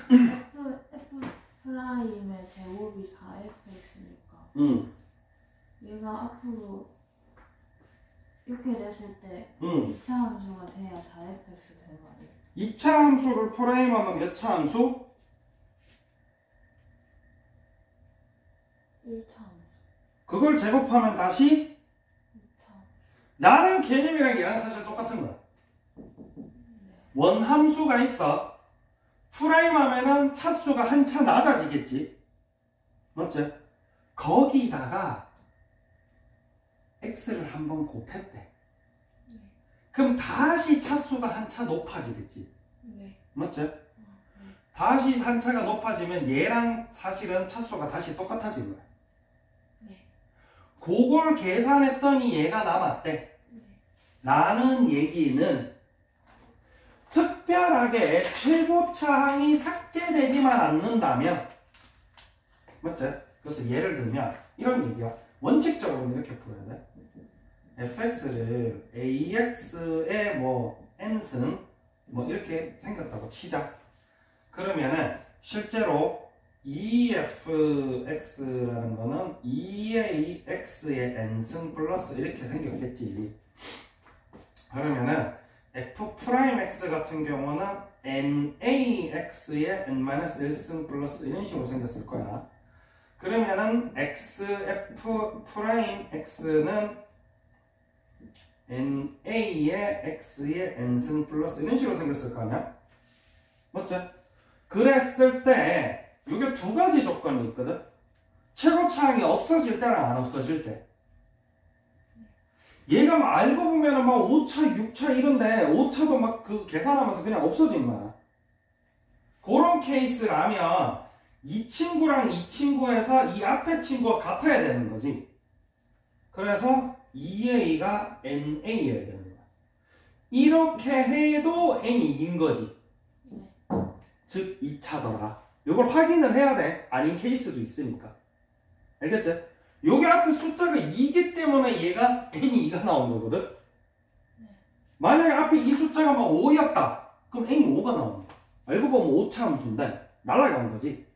f 프라임의 제곱이 4fx니까 얘가 앞으로 이렇게 됐을 때 2차 함수가 돼야 4fx 되는 거 아니에요? 2차 함수를 프라임하면 몇 차 함수? 1차 함수. 그걸 제곱하면 다시 2차. 나는 개념이랑 얘랑 사실 똑같은 거야. 원함수가 있어. 프라임하면은 차수가 한 차 낮아지겠지. 맞지? 거기다가 x를 한번 곱했대. 그럼 다시 차수가 한 차 높아지겠지. 네. 맞지? 다시 한 차가 높아지면 얘랑 사실은 차수가 다시 똑같아지는 거야. 네. 그걸 계산했더니 얘가 남았대. 라는 얘기는 특별하게 최고차항이 삭제되지만 않는다면, 맞지? 그래서 예를 들면 이런 얘기야. 원칙적으로는 이렇게 풀어야 돼. fx를 ax의 뭐 n승 뭐 이렇게 생겼다고 치자. 그러면은 실제로 2fx라는 거는 2ax의 n승 플러스 이렇게 생겼겠지. 그러면은 f'x 같은 경우는 nax의 n-1승 플러스 이런 식으로 생겼을 거야. 그러면은 f'x는 na의 x의 n승 플러스 이런 식으로 생겼을 거 아니야? 맞지? 그랬을 때 이게 두 가지 조건이 있거든. 최고차항이 없어질 때랑 안 없어질 때. 얘가 막 알고 보면은 막 5차, 6차 이런데 5차도 막 그 계산하면서 그냥 없어진 거야. 그런 케이스라면 이 친구랑 이 친구에서 이 앞에 친구가 같아야 되는 거지. 그래서 2a가 na여야 되는 거야. 이렇게 해도 n이 이긴 거지. 즉 2차더라. 이걸 확인을 해야 돼. 아닌 케이스도 있으니까. 알겠지? 여기 앞에 숫자가 2기 때문에 얘가 n이 2가 나온 거거든? 만약에 앞에 이 숫자가 막 5였다. 그럼 n이 5가 나오는 거야. 알고 보면 5차 함수인데 날아간 거지.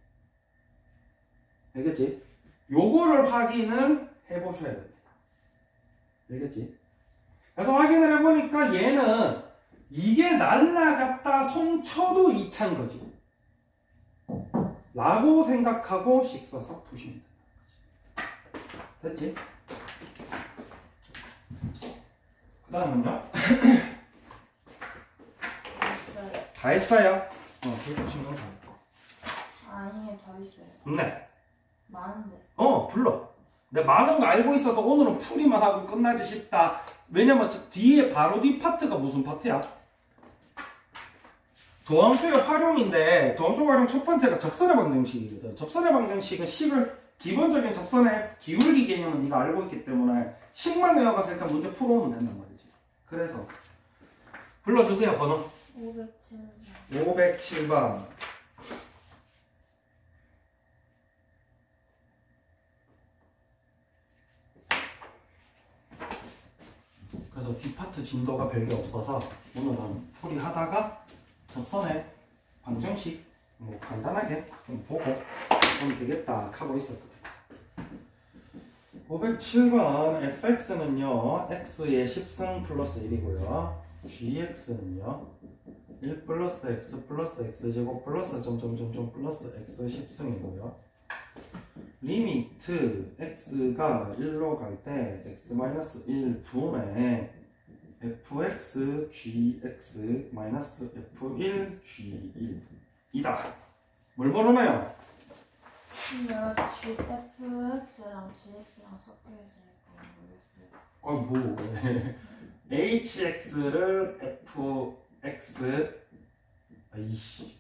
알겠지? 요거를 확인을 해보셔야 됩니다. 알겠지? 그래서 확인을 해보니까 얘는 이게 날라갔다 송쳐도 2차인 거지. 라고 생각하고 식 써서 푸시면 된다는 거지. 됐지? 그 다음은요? 있어요. 다 했어요? 그렇게 보시면 다 했고. 아니에요, 더 있어요. 네. 많은데. 불러. 내가 많은 거 알고 있어서 오늘은 풀이만 하고 끝나지 싶다. 왜냐면 뒤에 바로 뒤 파트가 무슨 파트야? 도함수의 활용인데 도함수 활용 첫 번째가 접선의 방정식이거든. 접선의 방정식은 식을 기본적인 접선의 기울기 개념은 네가 알고 있기 때문에 식만 외워가서 일단 문제 풀어오면 된단 말이지. 그래서 불러주세요. 번호 507번. 507번. 그래서 뒷파트 진도가 별게 없어서 오늘은 풀이하다가 접선의 방정식 뭐 간단하게 좀 보고 하면 되겠다 하고 있었거든. 507번 fx는요 x의 10승 플러스 1이고요 gx는요 1 플러스 x 플러스 x제곱 플러스 점점점점 플러스 x 10승이고요 리미트 x가 1로 갈 때 x-1 분의 fx gx 마이너스 f1 g1 이다. 뭘 모르나요? 근데 fx랑 gx랑 섞여있으니까 모르겠어요. 뭐 hx를 fx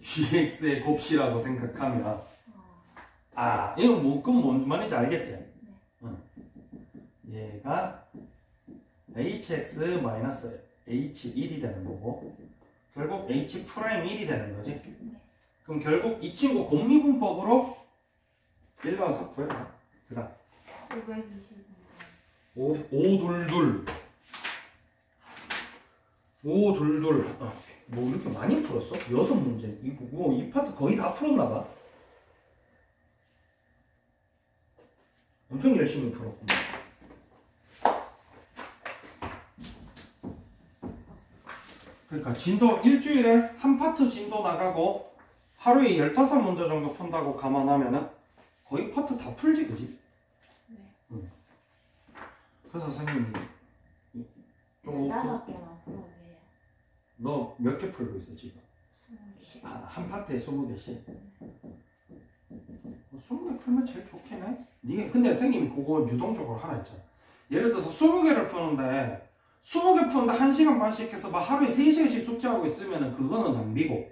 gx의 곱씨라고 생각하면 이건 뭐 그건 뭔 말인지 알겠지? 네. 응. 얘가 hx 마이너스 h1이 되는 거고 결국 h'1이 되는 거지. 네. 그럼 결국 이 친구 공미분법으로 1번에서 구해라. 그 다음 520번. 522 뭐 이렇게 많이 풀었어? 6문제. 이 파트 거의 다 풀었나봐. 엄청 열심히 풀었구나. 그러니까 진도 일주일에 한 파트 진도 나가고 하루에 15문제 정도 푼다고 감안하면은 거의 파트 다 풀지, 그지? 네. 응. 그래서 선생님이 좀 15개만 풀어도 돼요. 너 몇 개 풀고 있어 지금? 20개. 한 파트에 20개씩? 20개 풀면 제일 좋긴 해. 니가 근데 선생님이 그거 유동적으로 하라 했잖아. 예를 들어서 20개를 푸는데 20개 푸는데 1시간 반씩 해서 막 하루에 3시간씩 숙제하고 있으면 그거는 낭비고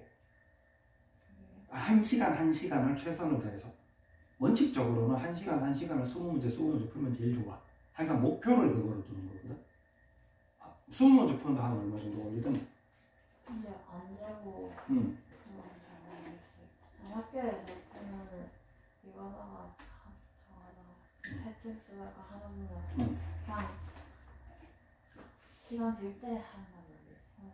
1시간을 최선을 다해서 원칙적으로는 1시간을 20문제 풀면 제일 좋아. 항상 목표를 그거로 두는 거거든. 20문제 푸는데 한 얼마 정도 걸리든. 근데 안 재고 응. 풀어도 잘 모르겠어요. 학교에서 보면은 이거다가 저거다가 세트스가 하다 보면 그냥 시간 빌 때 한단 말이에요.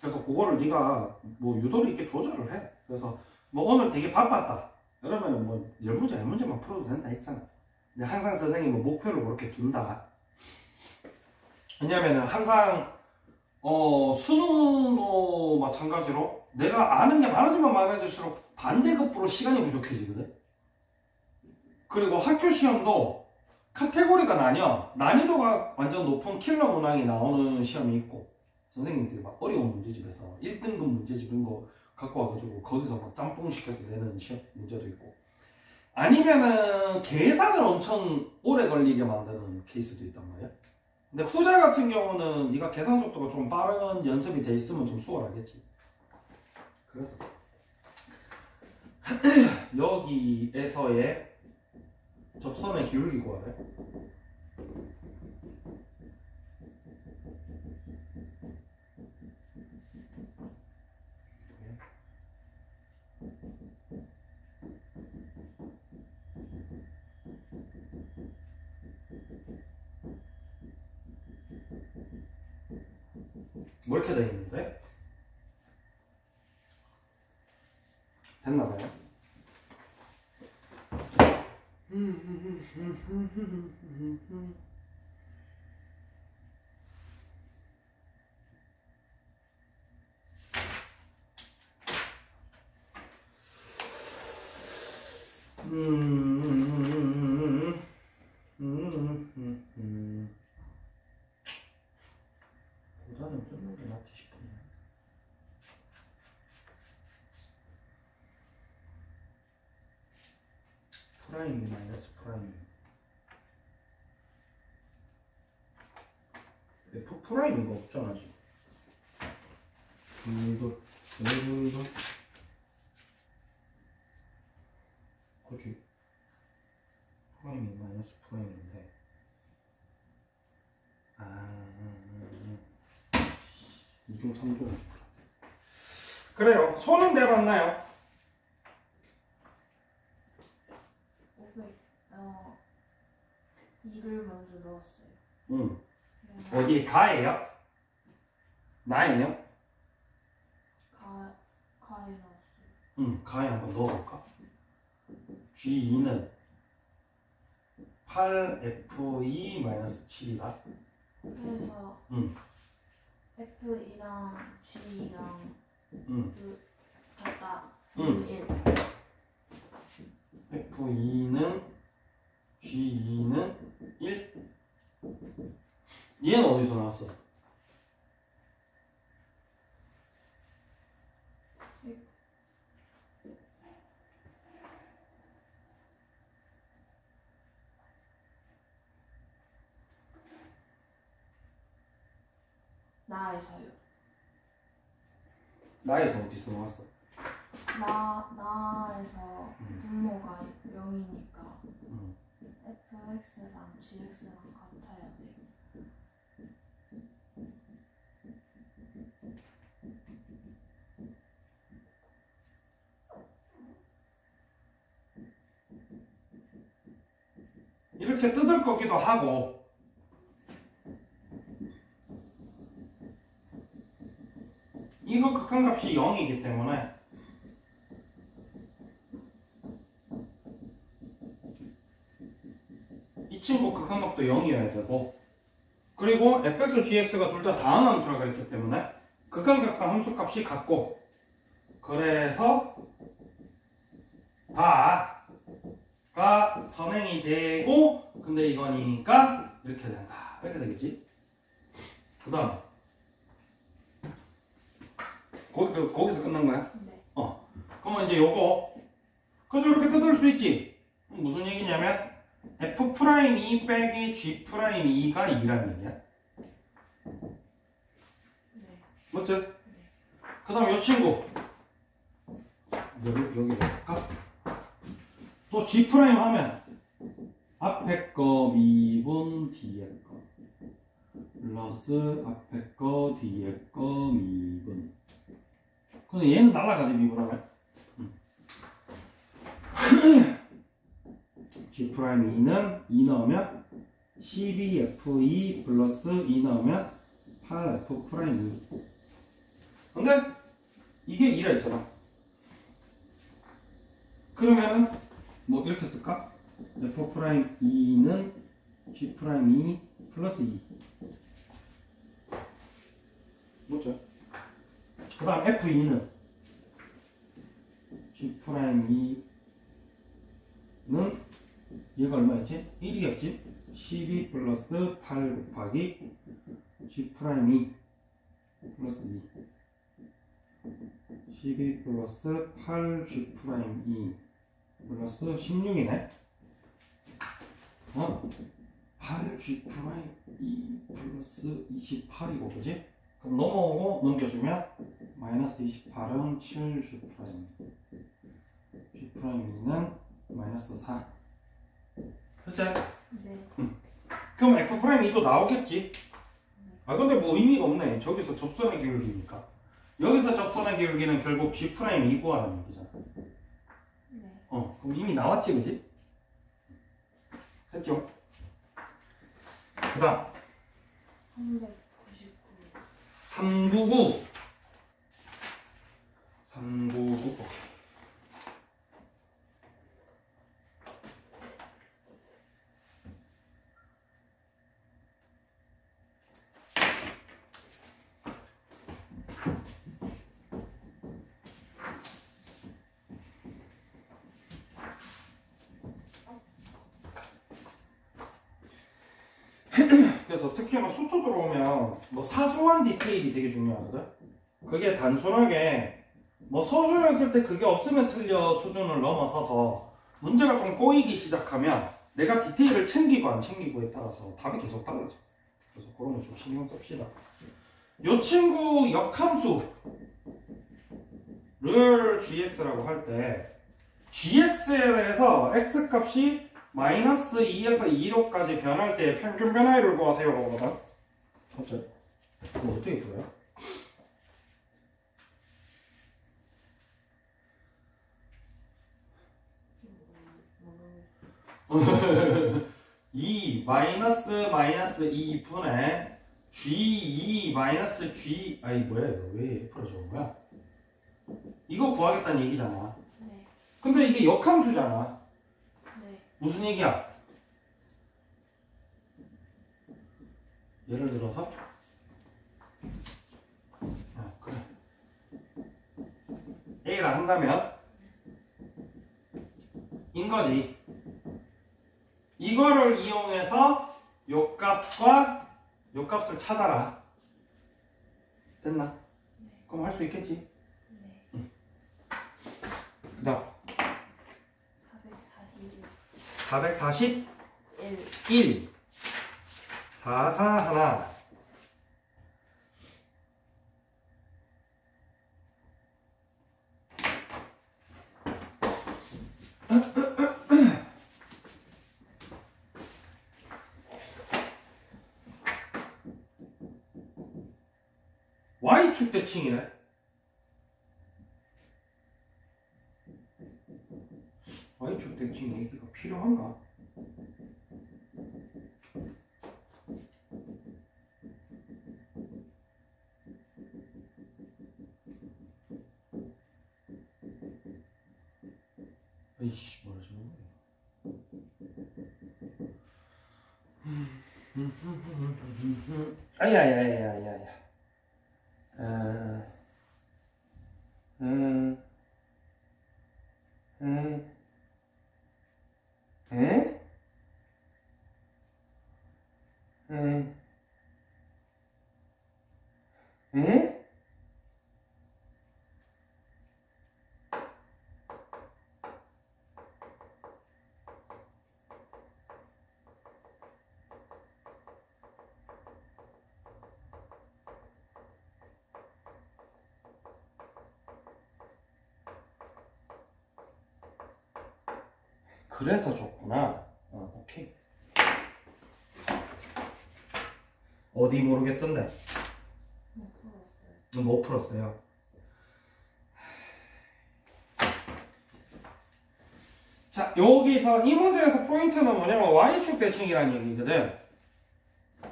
그래서 그거를 네가 뭐 유도리 있게 조절을 해. 그래서 뭐 오늘 되게 바빴다. 그러면은 뭐 10문제, 10문제만 풀어도 된다 했잖아. 근데 항상 선생님은 목표를 그렇게 둔다. 왜냐면은 항상 수능도 마찬가지로 내가 아는 게 많아지면 많아질수록 반대급부로 시간이 부족해지거든. 그리고 학교 시험도 카테고리가 나뉘어. 난이도가 완전 높은 킬러 문항이 나오는 시험이 있고 선생님들이 막 어려운 문제집에서 1등급 문제집 이런 거 갖고 와가지고 거기서 막 짬뽕 시켜서 내는 시험 문제도 있고 아니면은 계산을 엄청 오래 걸리게 만드는 케이스도 있단 말이야. 근데 후자 같은 경우는 네가 계산 속도가 좀 빠른 연습이 돼 있으면 좀 수월하겠지. 그래서 여기에서의 접선의 기울기 구하래. 뭐 이렇게 돼 있는데? 됐나봐요. 보다는 끊는 게 낫지 싶은데. 프라임이 마이너스 프라임. F 프라임이가 없잖아 지금. 둘도 그지? 프라임이 마이너스 프라임인데. 이중 3중. 그래요. 손은 대봤나요? 2를 먼저 넣었어요. 응. 어디에 가예요? 나예요? 가에 넣었어요. 응, 가에 한번 넣어볼까? G2는 8F2-7이다. 그래서 F2랑 G랑 갖다 1. F2는 G2는 1. 얘는 어디서 나왔어? 나에서요. 나에서 어디서 나왔어? 나에서 분모가 0이니까 fx랑 gx랑 같아야 돼. 이렇게 뜯을 거기도 하고 이거 극한값이 0이기 때문에 이 친구 극한값도 0이어야 되고 그리고 fx, gx가 둘 다 다항함수라고 했기 때문에 극한값과 함수값이 같고 그래서 다가 선행이 되고 근데 이거니까 이렇게 된다. 이렇게 되겠지? 그 다음 거기서 끝난 거야? 네. 그러면 이제 요거 그래서 이렇게 뜯을 수 있지? 무슨 얘기냐면 F'2 빼기 G'2가 2라는 얘기야. 네. 맞지? 그 다음 요 친구 여기 볼까? 또 G' 하면 앞에 거 미분 뒤에 거 플러스 앞에 거 뒤에 거 미분. 근데 얘는 날아가지 미분하면. G'2는 2 넣으면 12F2 플러스 2 넣으면 8F'2. 근데 이게 2라 했잖아. 그러면은 뭐 이렇게 쓸까? F'2는 G'2 플러스 2. 뭐죠? 그 다음 F2는 G'2는 얘가 얼마였지? 1이었지? 12 플러스 8 곱하기 G'2 플러스 2 12 플러스 8G'2 플러스 16이네 8G'2 플러스 28이고 그지? 그럼 넘어오고 넘겨주면 마이너스 28은 7G'. G'2는 마이너스 4. 그치? 네. 그럼 F'2도 나오겠지? 근데 뭐 의미가 없네. 저기서 접선의 기울기니까. 여기서 접선의 기울기는 결국 G'2 구하는 얘기잖아. 네. 그럼 이미 나왔지, 그지? 됐죠? 그 다음 399 399 그래서 특히 막 수투 들어오면 뭐 사소한 디테일이 되게 중요하거든. 그게 단순하게 뭐 서술했을 때 그게 없으면 틀려 수준을 넘어서서 문제가 좀 꼬이기 시작하면 내가 디테일을 챙기고 안 챙기고에 따라서 답이 계속 달라져. 그래서 그런 거 좀 신경 씁시다. 이 친구 역함수를 gx라고 할 때 gx에 대해서 x값이 마이너스 2에서 2로까지 변할 때 평균 변화율을 구하세요 라고거든. 맞죠? 그거 어떻게 풀어요? 이 마이너스 2분의 g2 마이너스 g 아니 뭐야 이거 왜 F로 적은 거야? 이거 구하겠다는 얘기잖아. 네. 근데 이게 역함수잖아. 네. 무슨 얘기야? 예를 들어서 그래 A라 한다면 인거지. 이거를 이용해서 요값과 요값을 찾아라. 됐나? 네. 그럼 할 수 있겠지? 네. 그 다음 441 441 441 Y축 대칭이네. Y축 대칭 얘기가 필요한가? 이씨 뭐라 저런 거야. 아야야야야야. 그래서 좋구나. 오케이. 어디 모르겠던데? 못 풀었어요. 자, 여기서 이 문제에서 포인트는 뭐냐면 Y축 대칭이라는 얘기거든.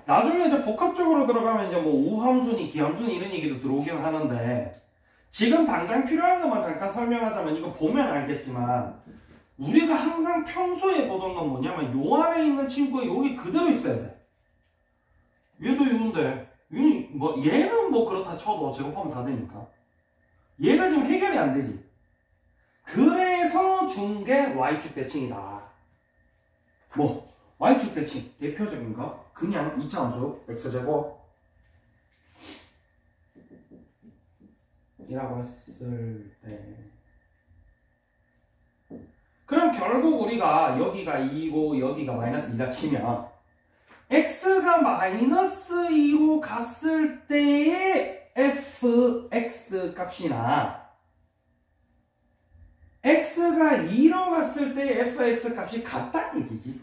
나중에 이제 복합적으로 들어가면 이제 뭐 우함수니 기함수니 이런 얘기도 들어오긴 하는데 지금 당장 필요한 것만 잠깐 설명하자면 이거 보면 알겠지만 우리가 항상 평소에 보던 건 뭐냐면 요 안에 있는 친구가 여기 그대로 있어야 돼. 얘도 이건데 얘는 뭐 그렇다 쳐도 제곱하면 4되니까 얘가 지금 해결이 안 되지. 그래서 준 게 Y축 대칭이다. 뭐 Y축 대칭 대표적인 거 그냥 2차 함수 x제곱 이라고 했을 때 그럼 결국 우리가 여기가 2고 여기가 마이너스 2다 치면 x가 마이너스 2로 갔을 때의 fx 값이나 x가 2로 갔을 때의 fx 값이 같다는 얘기지.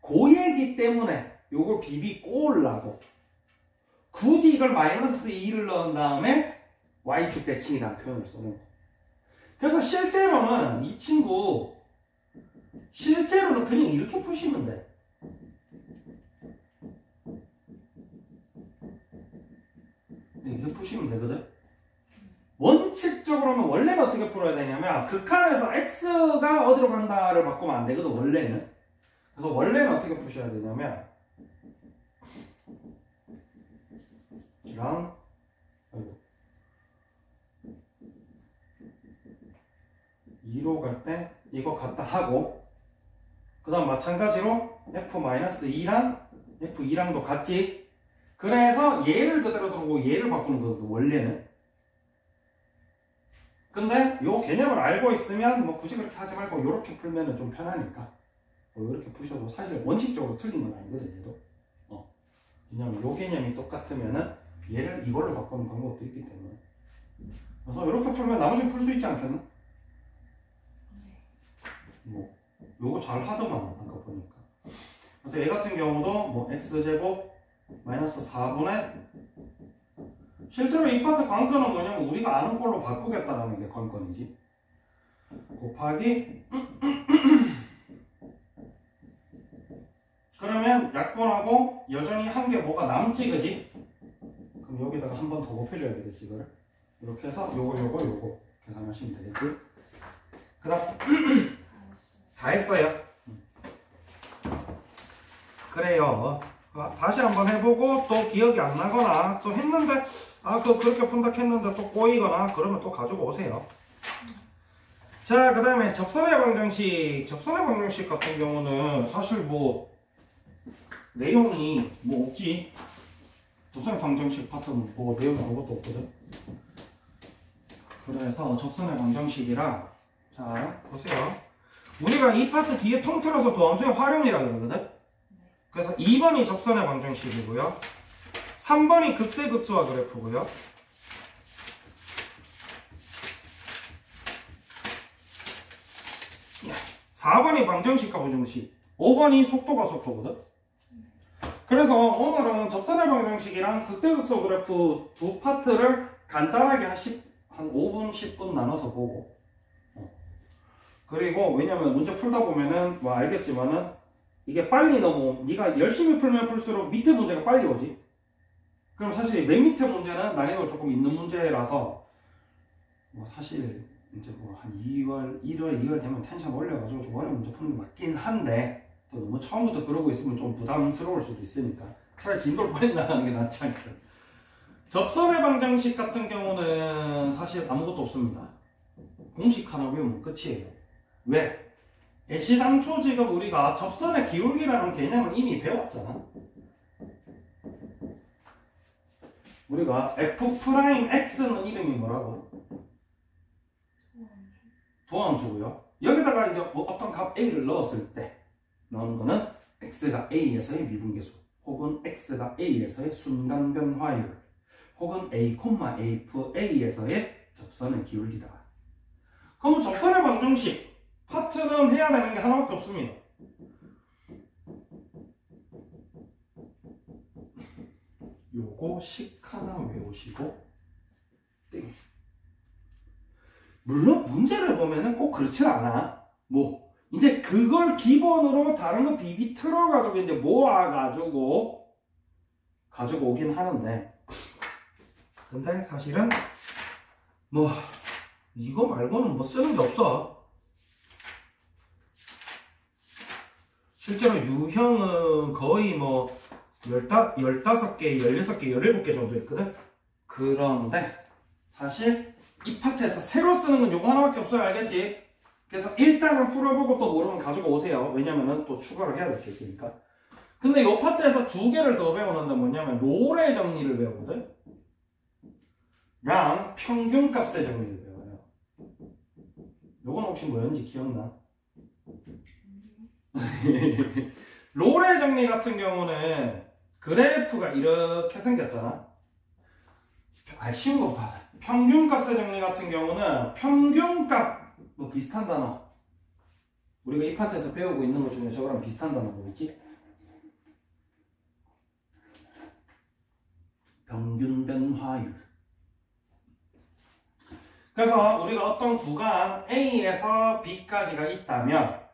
그 얘기 때문에 요걸 비비 꼬으려고 굳이 이걸 마이너스 2를 넣은 다음에 y축 대칭이라는 표현을 쓰는 거야. 그래서 실제로는 이 친구 실제로는 그냥 이렇게 푸시면 돼. 이렇게 푸시면 되거든. 원칙적으로는 원래는 어떻게 풀어야 되냐면 극한에서 x가 어디로 간다를 바꾸면 안 되거든. 원래는. 그래서 원래는 어떻게 푸셔야 되냐면 이랑 2로 갈 때 이거 갖다 하고 그 다음 마찬가지로 F-2랑 F2랑도 같지? 그래서 얘를 그대로 두고 얘를 바꾸는 거거든, 원래는. 근데 요 개념을 알고 있으면 뭐 굳이 그렇게 하지 말고 요렇게 풀면은 좀 편하니까 뭐 요렇게 푸셔도 사실 원칙적으로 틀린 건 아니거든, 얘도. 왜냐면 요 개념이 똑같으면은 얘를 이걸로 바꾸는 방법도 있기 때문에. 그래서 이렇게 풀면 나머지 풀 수 있지 않겠나? 뭐 요거 잘 하더만 아까 보니까. 그래서 얘 같은 경우도 뭐 x제곱 마이너스 4분의 실제로 이 파트 관건은 뭐냐면 우리가 아는 걸로 바꾸겠다라는 게 관건이지. 곱하기 그러면 약분하고 여전히 한 개 뭐가 남지, 그지? 그럼 여기다가 한 번 더 곱해줘야 되겠지, 이거를. 이렇게 해서 요거 계산하시면 되겠지? 그 다음 다 했어요. 그래요. 다시 한번 해보고 또 기억이 안 나거나 또 했는데 그렇게 푼다 했는데 또 꼬이거나 그러면 또 가지고 오세요. 자, 그 다음에 접선의 방정식. 접선의 방정식 같은 경우는 사실 뭐 내용이 뭐 없지. 접선의 방정식 파트는 뭐 내용이 아무것도 없거든. 그래서 접선의 방정식이라, 자 보세요. 우리가 이 파트 뒤에 통틀어서 도함수의 활용이라 그러거든. 그래서 2번이 접선의 방정식이고요. 3번이 극대극소화 그래프고요. 4번이 방정식과 부정식, 5번이 속도가 속도거든. 그래서 오늘은 접선의 방정식이랑 극대극소 그래프 두 파트를 간단하게 한 5분, 10분 나눠서 보고, 그리고 왜냐면 문제 풀다 보면은 뭐 알겠지만은 이게 빨리 네가 열심히 풀면 풀수록 밑에 문제가 빨리 오지. 그럼 사실 맨 밑에 문제는 난이도가 조금 있는 문제라서 뭐 사실 이제 뭐 한 1월, 2월 되면 텐션 올려가지고 좀 어려운 문제 푸는 게 맞긴 한데 또 너무 처음부터 그러고 있으면 좀 부담스러울 수도 있으니까 차라리 진도를 빨리 나가는 게 낫지 않을까. 접선의 방정식 같은 경우는 사실 아무것도 없습니다. 공식 하나 외우면 끝이에요. 왜? 애시당초 지금 우리가 접선의 기울기라는 개념을 이미 배웠잖아. 우리가 F'X는 이름이 뭐라고? 도함수고요. 여기다가 이제 뭐 어떤 값 A를 넣었을 때 넣은 거는 X가 A에서의 미분계수, 혹은 X가 A에서의 순간 변화율, 혹은 A, AFA에서의 접선의 기울기다. 그럼 접선의 방정식 파트는 해야 되는 게 하나밖에 없습니다. 요거 식 하나 외우시고 땡. 물론 문제를 보면은 꼭 그렇진 않아. 뭐 이제 그걸 기본으로 다른 거 비비 틀어가지고 이제 모아가지고 가지고 오긴 하는데, 근데 사실은 뭐 이거 말고는 뭐 쓰는 게 없어. 실제로 유형은 거의 뭐 15개, 16개, 17개 정도 있거든. 그런데 사실 이 파트에서 새로 쓰는 건 요거 하나밖에 없어요. 알겠지? 그래서 일단은 풀어보고 또 모르면 가지고 오세요. 왜냐면은 또 추가를 해야 될 게 있으니까. 근데 요 파트에서 두 개를 더 배우는데 뭐냐면 롤의 정리를 배우거든. 랑 평균값의 정리를 배워요. 요건 혹시 뭐였는지 기억나? 롤의 정리 같은 경우는 그래프가 이렇게 생겼잖아. 쉬운 것부터 하자. 평균값의 정리 같은 경우는 평균값, 뭐 비슷한 단어, 우리가 이 파트에서 배우고 있는 것 중에 저거랑 비슷한 단어 뭐겠지? 평균 변화율. 그래서 우리가 어떤 구간 A에서 B까지가 있다면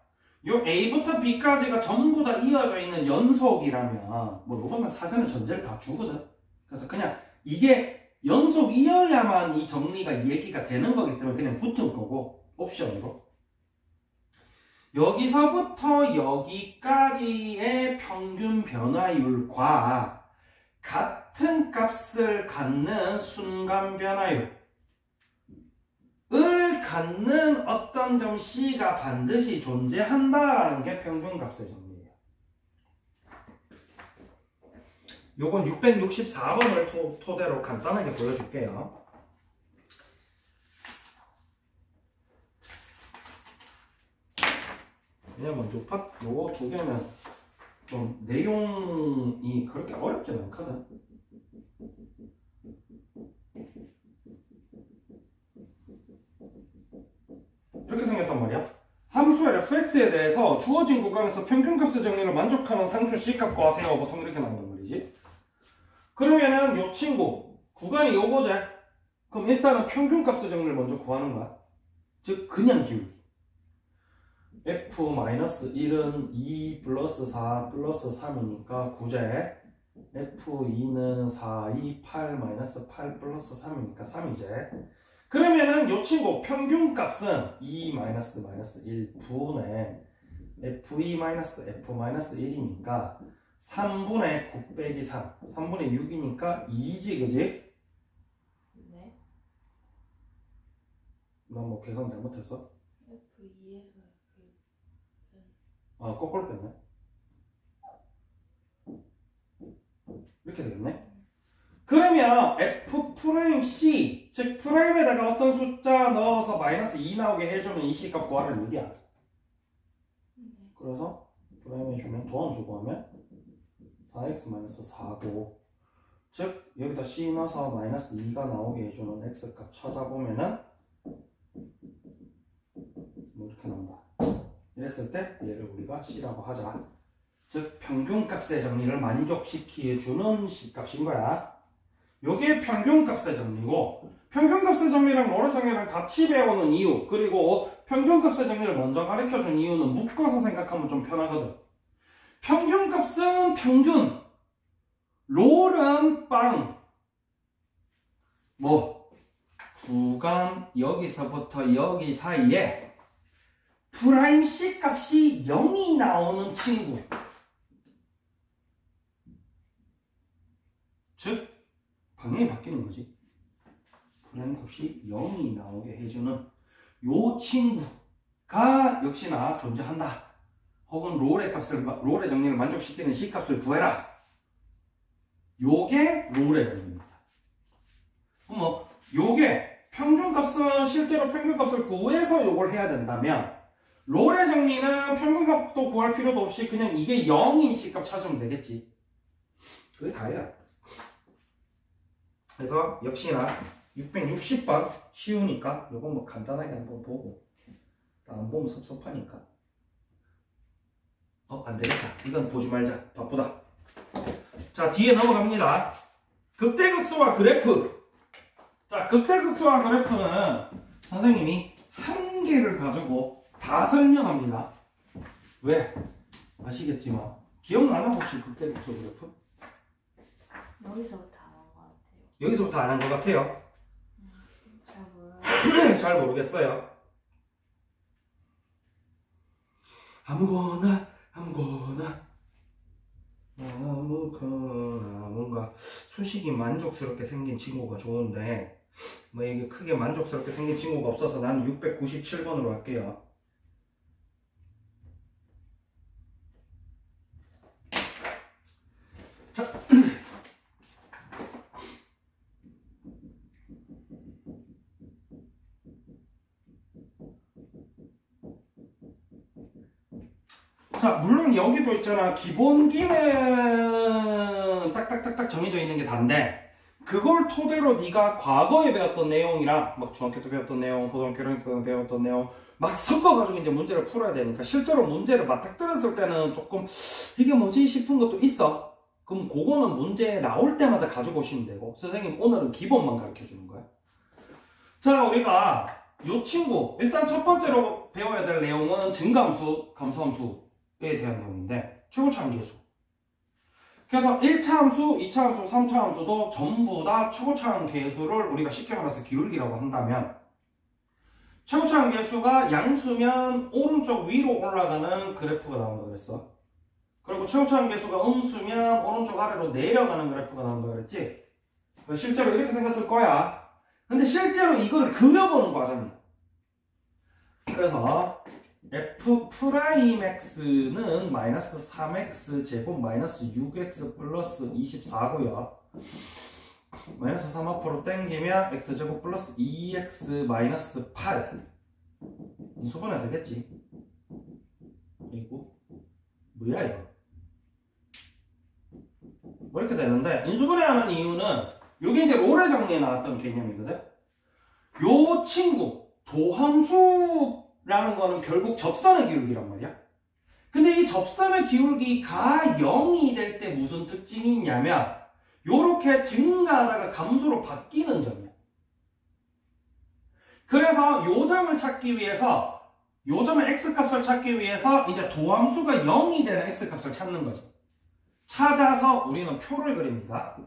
요 A부터 B까지가 전부 다 이어져 있는 연속이라면 뭐 요거는 사전에 전제를 다 주거든. 그래서 그냥 이게 연속이어야만 이 정리가 얘기가 되는 거기 때문에 그냥 붙은 거고, 옵션으로. 여기서부터 여기까지의 평균 변화율과 같은 값을 갖는 순간 변화율을 갖는 어떤 점 C가 반드시 존재한다라는 게 평균값의 정리예요. 요건 664번을 토대로 간단하게 보여줄게요. 왜냐면 요거 두 개는 좀 내용이 그렇게 어렵진 않거든. 이렇게 생겼단 말이야. 함수 fx에 대해서 주어진 구간에서 평균값의 정리를 만족하는 상수 C값 구하세요. 보통 이렇게 나온단 말이지. 그러면은 요 친구 구간이 요거지. 그럼 일단은 평균값의 정리를 먼저 구하는 거야. 즉 그냥 기울기. f-1은 2 플러스 4 플러스 3이니까 9제. f2는 4, 2, 8 마이너스 8 플러스 3이니까 3이제. 그러면은 요 친구 평균값은 2 마이너스 1 분의 f2 마이너스 f 마이너스 1이니까 3분의 9 빼기 3, 3분의 6이니까 2지, 그지? 네. 나 뭐 계산 잘못했어? F2에서 아, 거꾸로 뺐네. 이렇게 되겠네. 그러면 F'C, 즉 프라임에다가 어떤 숫자 넣어서 마이너스 2 나오게 해주는 이 C값 구하는 얘기야. 그래서 프라임 해주면 도함수 구하면 4x-4고, 즉 여기다 C 넣어서 마이너스 2가 나오게 해주는 X값 찾아보면은 뭐 이렇게 나온다. 이랬을 때 얘를 우리가 C라고 하자. 즉 평균값의 정리를 만족시켜주는 C값인 거야. 요게 평균값의 정리고, 평균값의 정리랑 로레 정리랑 같이 배우는 이유, 그리고 평균값의 정리를 먼저 가르쳐준 이유는 묶어서 생각하면 좀 편하거든. 평균값은 평균, 롤은 빵. 뭐 구간 여기서부터 여기 사이에 프라임 C 값이 0이 나오는 친구, 즉 방향이 바뀌는 거지. 프라임 값이 0이 나오게 해주는 요 친구가 역시나 존재한다. 혹은 롤의 정리를 만족시키는 C 값을 구해라. 요게 롤의 정리입니다. 뭐 요게 평균값은 실제로 평균값을 구해서 요걸 해야 된다면, 롤의 정리는 평균값도 구할 필요도 없이 그냥 이게 0인 C값 찾으면 되겠지. 그게 다야. 그래서 역시나 660번 쉬우니까 요거 뭐 간단하게 한번 보고, 안 보면 섭섭하니까 안되겠다, 이건 보지 말자, 바쁘다. 자, 뒤에 넘어갑니다. 극대극소와 그래프. 자, 극대극소와 그래프는 선생님이 한 개를 가지고 다 설명합니다. 왜? 아시겠지만 기억나나 혹시 극대극소 그래프? 여기서부터 안 한 것 같아요. 여기서부터 안 한 것 같아요? 잘 몰라요. 잘 모르겠어요. 아무거나 뭔가 수식이 만족스럽게 생긴 친구가 좋은데, 뭐 이게 크게 만족스럽게 생긴 친구가 없어서 나는 697번으로 할게요. 자, 자, 물론 여기도 있잖아. 기본기는 딱딱딱딱 정해져 있는 게 단데, 그걸 토대로 네가 과거에 배웠던 내용이랑 막 중학교 때 배웠던 내용, 고등학교 때 배웠던 내용 막 섞어가지고 이제 문제를 풀어야 되니까, 실제로 문제를 맞닥뜨렸을 때는 조금 이게 뭐지 싶은 것도 있어. 그럼 그거는 문제 나올 때마다 가지고 오시면 되고, 선생님 오늘은 기본만 가르쳐 주는 거야. 자, 우리가 요 친구 일단 첫 번째로 배워야 될 내용은 증가함수, 감소함수 에 대한 내용인데, 최고차함계수. 그래서 1차 함수, 2차 함수, 3차 함수도 전부 다 최고차함계수를 우리가 쉽게 말해서 기울기라고 한다면, 최고차함계수가 양수면 오른쪽 위로 올라가는 그래프가 나온다고 그랬어. 그리고 최고차함계수가 음수면 오른쪽 아래로 내려가는 그래프가 나온다고 그랬지. 실제로 이렇게 생겼을 거야. 근데 실제로 이거를 그려보는 과정이야. 그래서 f'x는 마이너스 3x 제곱 마이너스 6x 플러스 24고요. 마이너스 3 앞으로 땡기면 x제곱 플러스 2x 마이너스 8 인수분해 되겠지. 그리고 뭐야 이거? 뭐 이렇게 되는데 인수분해하는 이유는 이게 이제 롤의 정리에 나왔던 개념이거든. 요 친구 도함수라는 거는 결국 접선의 기울기란 말이야. 근데 이 접선의 기울기가 0이 될 때 무슨 특징이 있냐면 요렇게 증가하다가 감소로 바뀌는 점이야. 그래서 요 점을 찾기 위해서 요 점의 x값을 찾기 위해서 이제 도함수가 0이 되는 x값을 찾는 거지. 찾아서 우리는 표를 그립니다.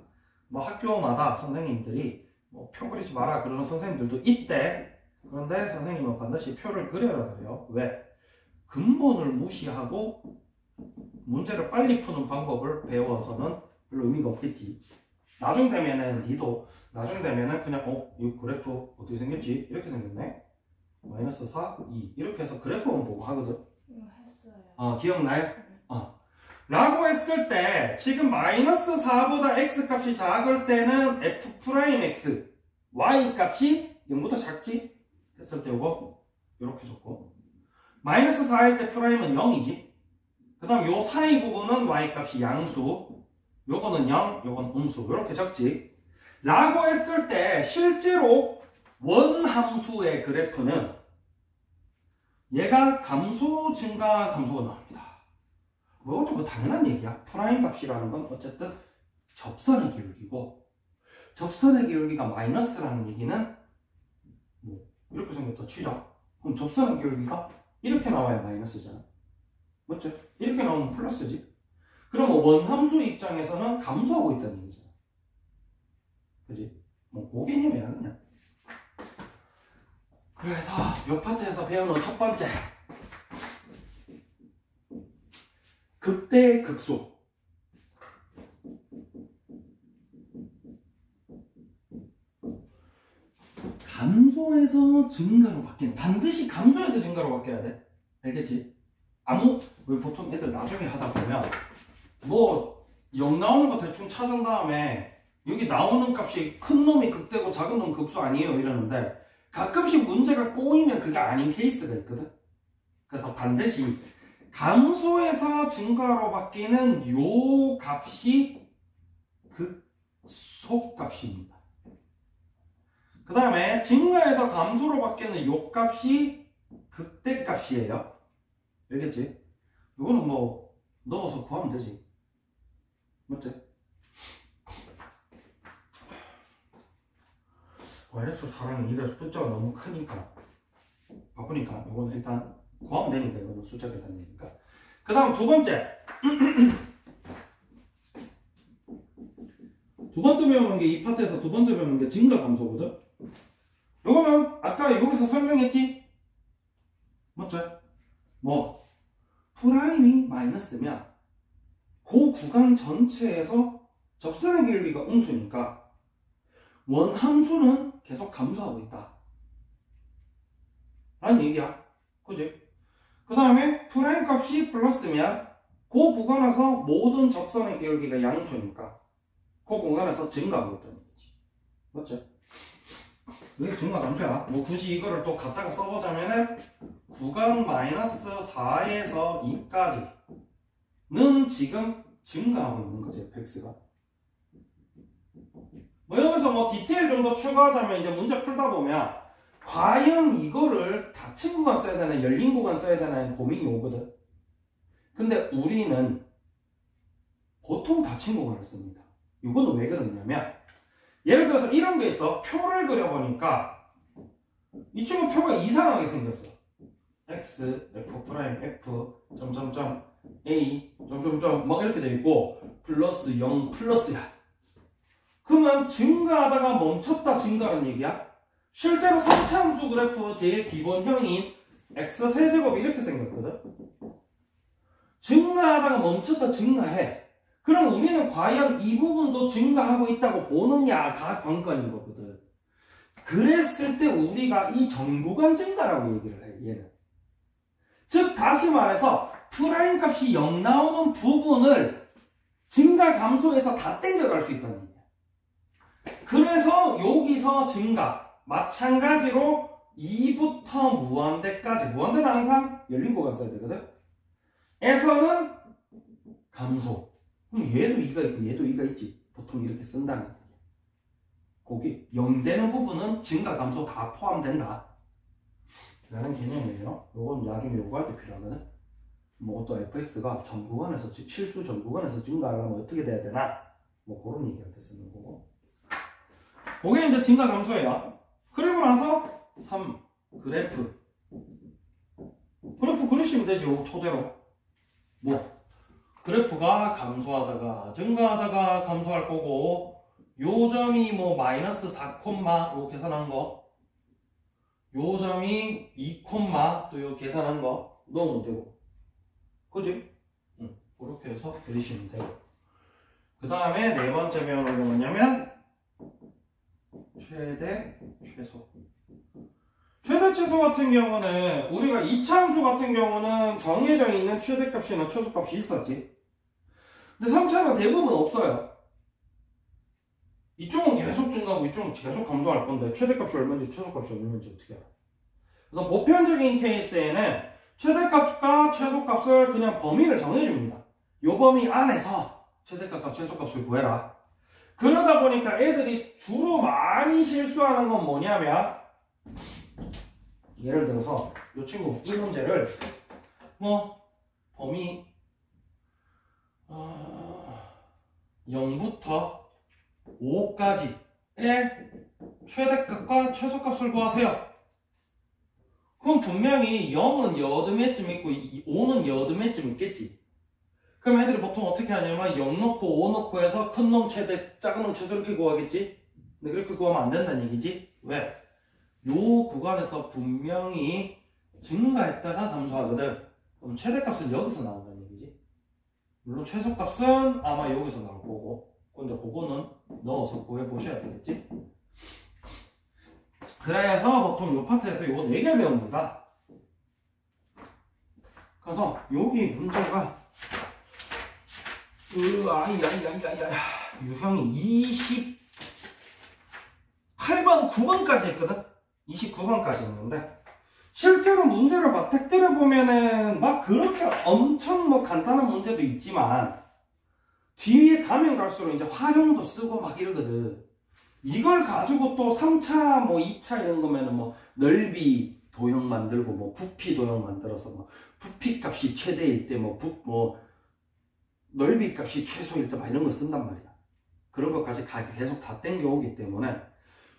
뭐 학교마다 선생님들이 뭐 표 그리지 마라 그러는 선생님들도 있대. 그런데 선생님은 반드시 표를 그려야 돼요. 왜? 근본을 무시하고 문제를 빨리 푸는 방법을 배워서는 별로 의미가 없겠지. 나중 되면은 니도 나중 되면은 그냥 이 그래프 어떻게 생겼지? 이렇게 생겼네. 마이너스 4, 2 이렇게 해서 그래프만 보고 하거든. 이거 했어요. 기억나요? 라고 했을 때 지금 마이너스 4보다 x값이 작을 때는 f'x y값이 0보다 작지? 했을 때 요거 요렇게 줬고 마이너스 4일 때 프라임은 0이지. 그 다음 요 사이 부분은 y값이 양수 요거는 0, 요건 음수 요렇게 적지. 라고 했을 때 실제로 원함수의 그래프는 얘가 감소, 증가, 감소가 나옵니다. 이것도 뭐 당연한 얘기야. 프라임 값이라는 건 어쨌든 접선의 기울기고 접선의 기울기가 마이너스라는 얘기는 뭐 이렇게 생겼다 치자. 그럼 접선의 기울기가 이렇게 나와야 마이너스잖아. 맞죠? 이렇게 나오면 플러스지. 그럼 원함수 입장에서는 감소하고 있다는 얘기잖아. 그지? 뭐 그 개념이야 그냥. 그래서 이 파트에서 배우는 첫 번째 극대 극소. 감소에서 증가로 바뀌는, 반드시 감소에서 증가로 바뀌어야 돼. 알겠지? 왜 보통 애들 나중에 하다 보면 뭐 0 나오는 거 대충 찾은 다음에 여기 나오는 값이 큰 놈이 극대고 작은 놈 극소 아니에요 이러는데 가끔씩 문제가 꼬이면 그게 아닌 케이스가 있거든. 그래서 반드시 감소에서 증가로 바뀌는 요 값이 극소값입니다. 그 다음에 증가에서 감소로 바뀌는 요 값이 극대값이에요. 알겠지? 이거는 뭐 넣어서 구하면 되지. 맞지? 마이너스 4랑 2의 숫자가 너무 크니까 바쁘니까 이거는 일단 구하면 되니까 이거는 숫자 계산이니까. 그 다음 두 번째 배우는 게 이 파트에서 두 번째 배우는 게 증가 감소거든. 요거는 아까 여기서 설명했지? 맞죠? 뭐 프라임이 마이너스면 그 구간 전체에서 접선의 기울기가 음수니까 원함수는 계속 감소하고 있다 라는 얘기야. 그지? 그 다음에 프라임 값이 플러스면 그 구간에서 모든 접선의 기울기가 양수니까 그 구간에서 증가하고 있다는 얘기지. 맞죠? 이게 증가 감소야. 뭐 굳이 이거를 또 갖다가 써보자면은 구간 마이너스 4에서 2까지는 지금 증가하고 있는 거지, fx가. 뭐 여기서 뭐 디테일 좀 더 추가하자면 이제 문제 풀다 보면 과연 이거를 닫힌 구간 써야 되나 열린 구간 써야 되나 고민이 오거든. 근데 우리는 보통 닫힌 구간을 씁니다. 이거는 왜 그러냐면 예를 들어서 이런 게 있어. 표를 그려보니까 이 친구 표가 이상하게 생겼어. x, f', f, 점점점, a, 점점점 막 이렇게 돼 있고 플러스 0 플러스야. 그러면 증가하다가 멈췄다 증가라는 얘기야? 실제로 3차 함수 그래프 제일 기본형인 x 세제곱이 이렇게 생겼거든. 증가하다가 멈췄다 증가해. 그럼 우리는 과연 이 부분도 증가하고 있다고 보느냐가 관건인 거거든. 그랬을 때 우리가 이 전 구간 증가라고 얘기를 해, 얘는. 즉 다시 말해서 프라임 값이 0 나오는 부분을 증가 감소해서 다 땡겨갈 수 있다는 얘기야. 그래서 여기서 증가 마찬가지로 2부터 무한대까지, 무한대는 항상 열린 구간 써야 되거든. 에서는 감소. 그럼 얘도 2가 있고 얘도 2가 있지. 보통 이렇게 쓴다는 얘기야. 거기 0 되는 부분은 증가 감소 다 포함된다 라는 개념이에요. 요건 나중에 요구할 때 필요하거든. 뭐 어떤 fx가 전 구간에서, 실수 전 구간에서 증가하려면 어떻게 돼야 되나, 뭐 그런 얘기할 때 쓰는 거고. 그게 이제 증가 감소예요. 그리고 나서 3 그래프 그리시면 되지. 요 토대로 뭐 그래프가 감소하다가 증가하다가 감소할 거고, 요 점이 뭐 마이너스 4, 요 계산한 거, 요 점이 2, 또 요 계산한 거 넣으면 되고, 그지? 응. 그렇게 해서 그리시면 되고. 그 다음에 네 번째 배우는 게 뭐냐면 최대, 최소. 최대, 최소 같은 경우는 우리가 이차함수 같은 경우는 정해져 있는 최대값이나 최소값이 있었지. 근데 3차는 대부분 없어요. 이쪽은 계속 증가하고 이쪽은 계속 감소할 건데 최대값이 얼마인지 최소값이 얼마인지 어떻게 알아? 그래서 보편적인 케이스에는 최대값과 최소값을 그냥 범위를 정해줍니다. 요 범위 안에서 최대값과 최소값을 구해라. 그러다 보니까 애들이 주로 많이 실수하는 건 뭐냐면, 예를 들어서 이 친구 이 문제를 뭐 범위 0부터 5까지의 최대값과 최소값을 구하세요. 그럼 분명히 0은 여드매쯤 있고 5는 여드매쯤 있겠지. 그럼 애들이 보통 어떻게 하냐면 0 넣고 5 넣고 해서 큰 놈 최대, 작은 놈 최소 이렇게 구하겠지? 근데 그렇게 구하면 안 된다는 얘기지? 왜? 요 구간에서 분명히 증가했다가 감소하거든. 그럼 최대값은 여기서 나온다는 얘기지? 물론 최소값은 아마 여기서 나올 거고, 근데 그거는 넣어서 구해보셔야 되겠지? 그래서 보통 요 파트에서 요거 4개 배웁니다. 그래서 여기 문제가 유형이 28번, 9번까지 했거든? 29번까지 했는데, 실제로 문제를 막 택들여 보면은 막 그렇게 엄청 뭐 간단한 문제도 있지만, 뒤에 가면 갈수록 이제 활용도 쓰고 막 이러거든. 이걸 가지고 또 3차, 뭐 2차 이런 거면은 뭐 넓이 도형 만들고, 뭐 부피 도형 만들어서 뭐 부피 값이 최대일 때 뭐 넓이 값이 최소일 때 막 이런 거 쓴단 말이야. 그런 것까지 계속 다 땡겨오기 때문에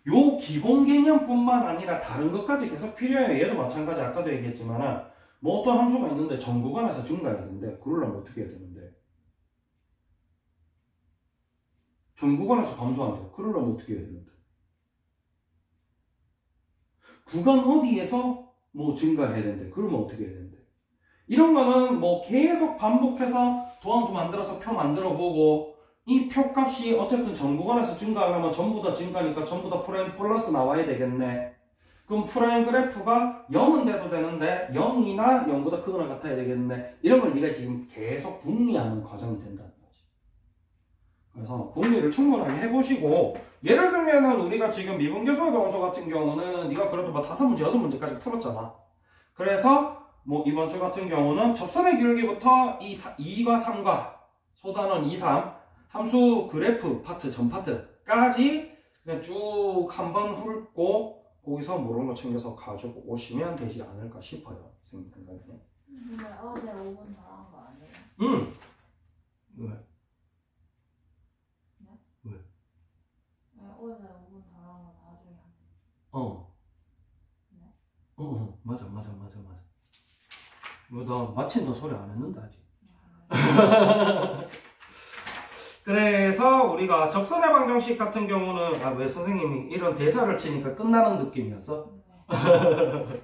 요 기본 개념뿐만 아니라 다른 것까지 계속 필요해요. 얘도 마찬가지. 아까도 얘기했지만은 뭐 어떤 함수가 있는데 전 구간에서 증가해야 되는데 그러려면 어떻게 해야 되는데? 전 구간에서 감소한대. 그러려면 어떻게 해야 되는데? 구간 어디에서 뭐 증가해야 되는데? 그러면 어떻게 해야 되는데? 이런 거는 뭐 계속 반복해서 도함수 만들어서 표 만들어 보고, 이 표값이 어쨌든 전 구간에서 증가하려면 전부 다 증가니까 전부 다 프라임 플러스 나와야 되겠네. 그럼 프라임 그래프가 0은 돼도 되는데 0이나 0보다 크거나 같아야 되겠네. 이런 걸 네가 지금 계속 궁리하는 과정이 된다는 거지. 그래서 궁리를 충분하게 해보시고, 예를 들면은 우리가 지금 미분계수와 도함수 같은 경우는 네가 그래도 뭐 5문제, 6문제까지 풀었잖아. 그래서 뭐 이번 주 같은 경우는 접선의 기울기부터 2과 3과 소단원 2, 3 함수 그래프 파트, 전 파트까지 그냥 쭉 한번 훑고 거기서 모르는 거 챙겨서 가지고 오시면 되지 않을까 싶어요. 생각에. 근데 어제 5분 더 한 거 아니에요? 응. 왜? 네? 왜? 어제 5분 더 한 거 나중에 한 어. 네? 맞아. 뭐 나 마친다 소리 안 했는데 아직. 그래서 우리가 접선의 방정식 같은 경우는 왜 선생님이 이런 대사를 치니까 끝나는 느낌이었어? 네.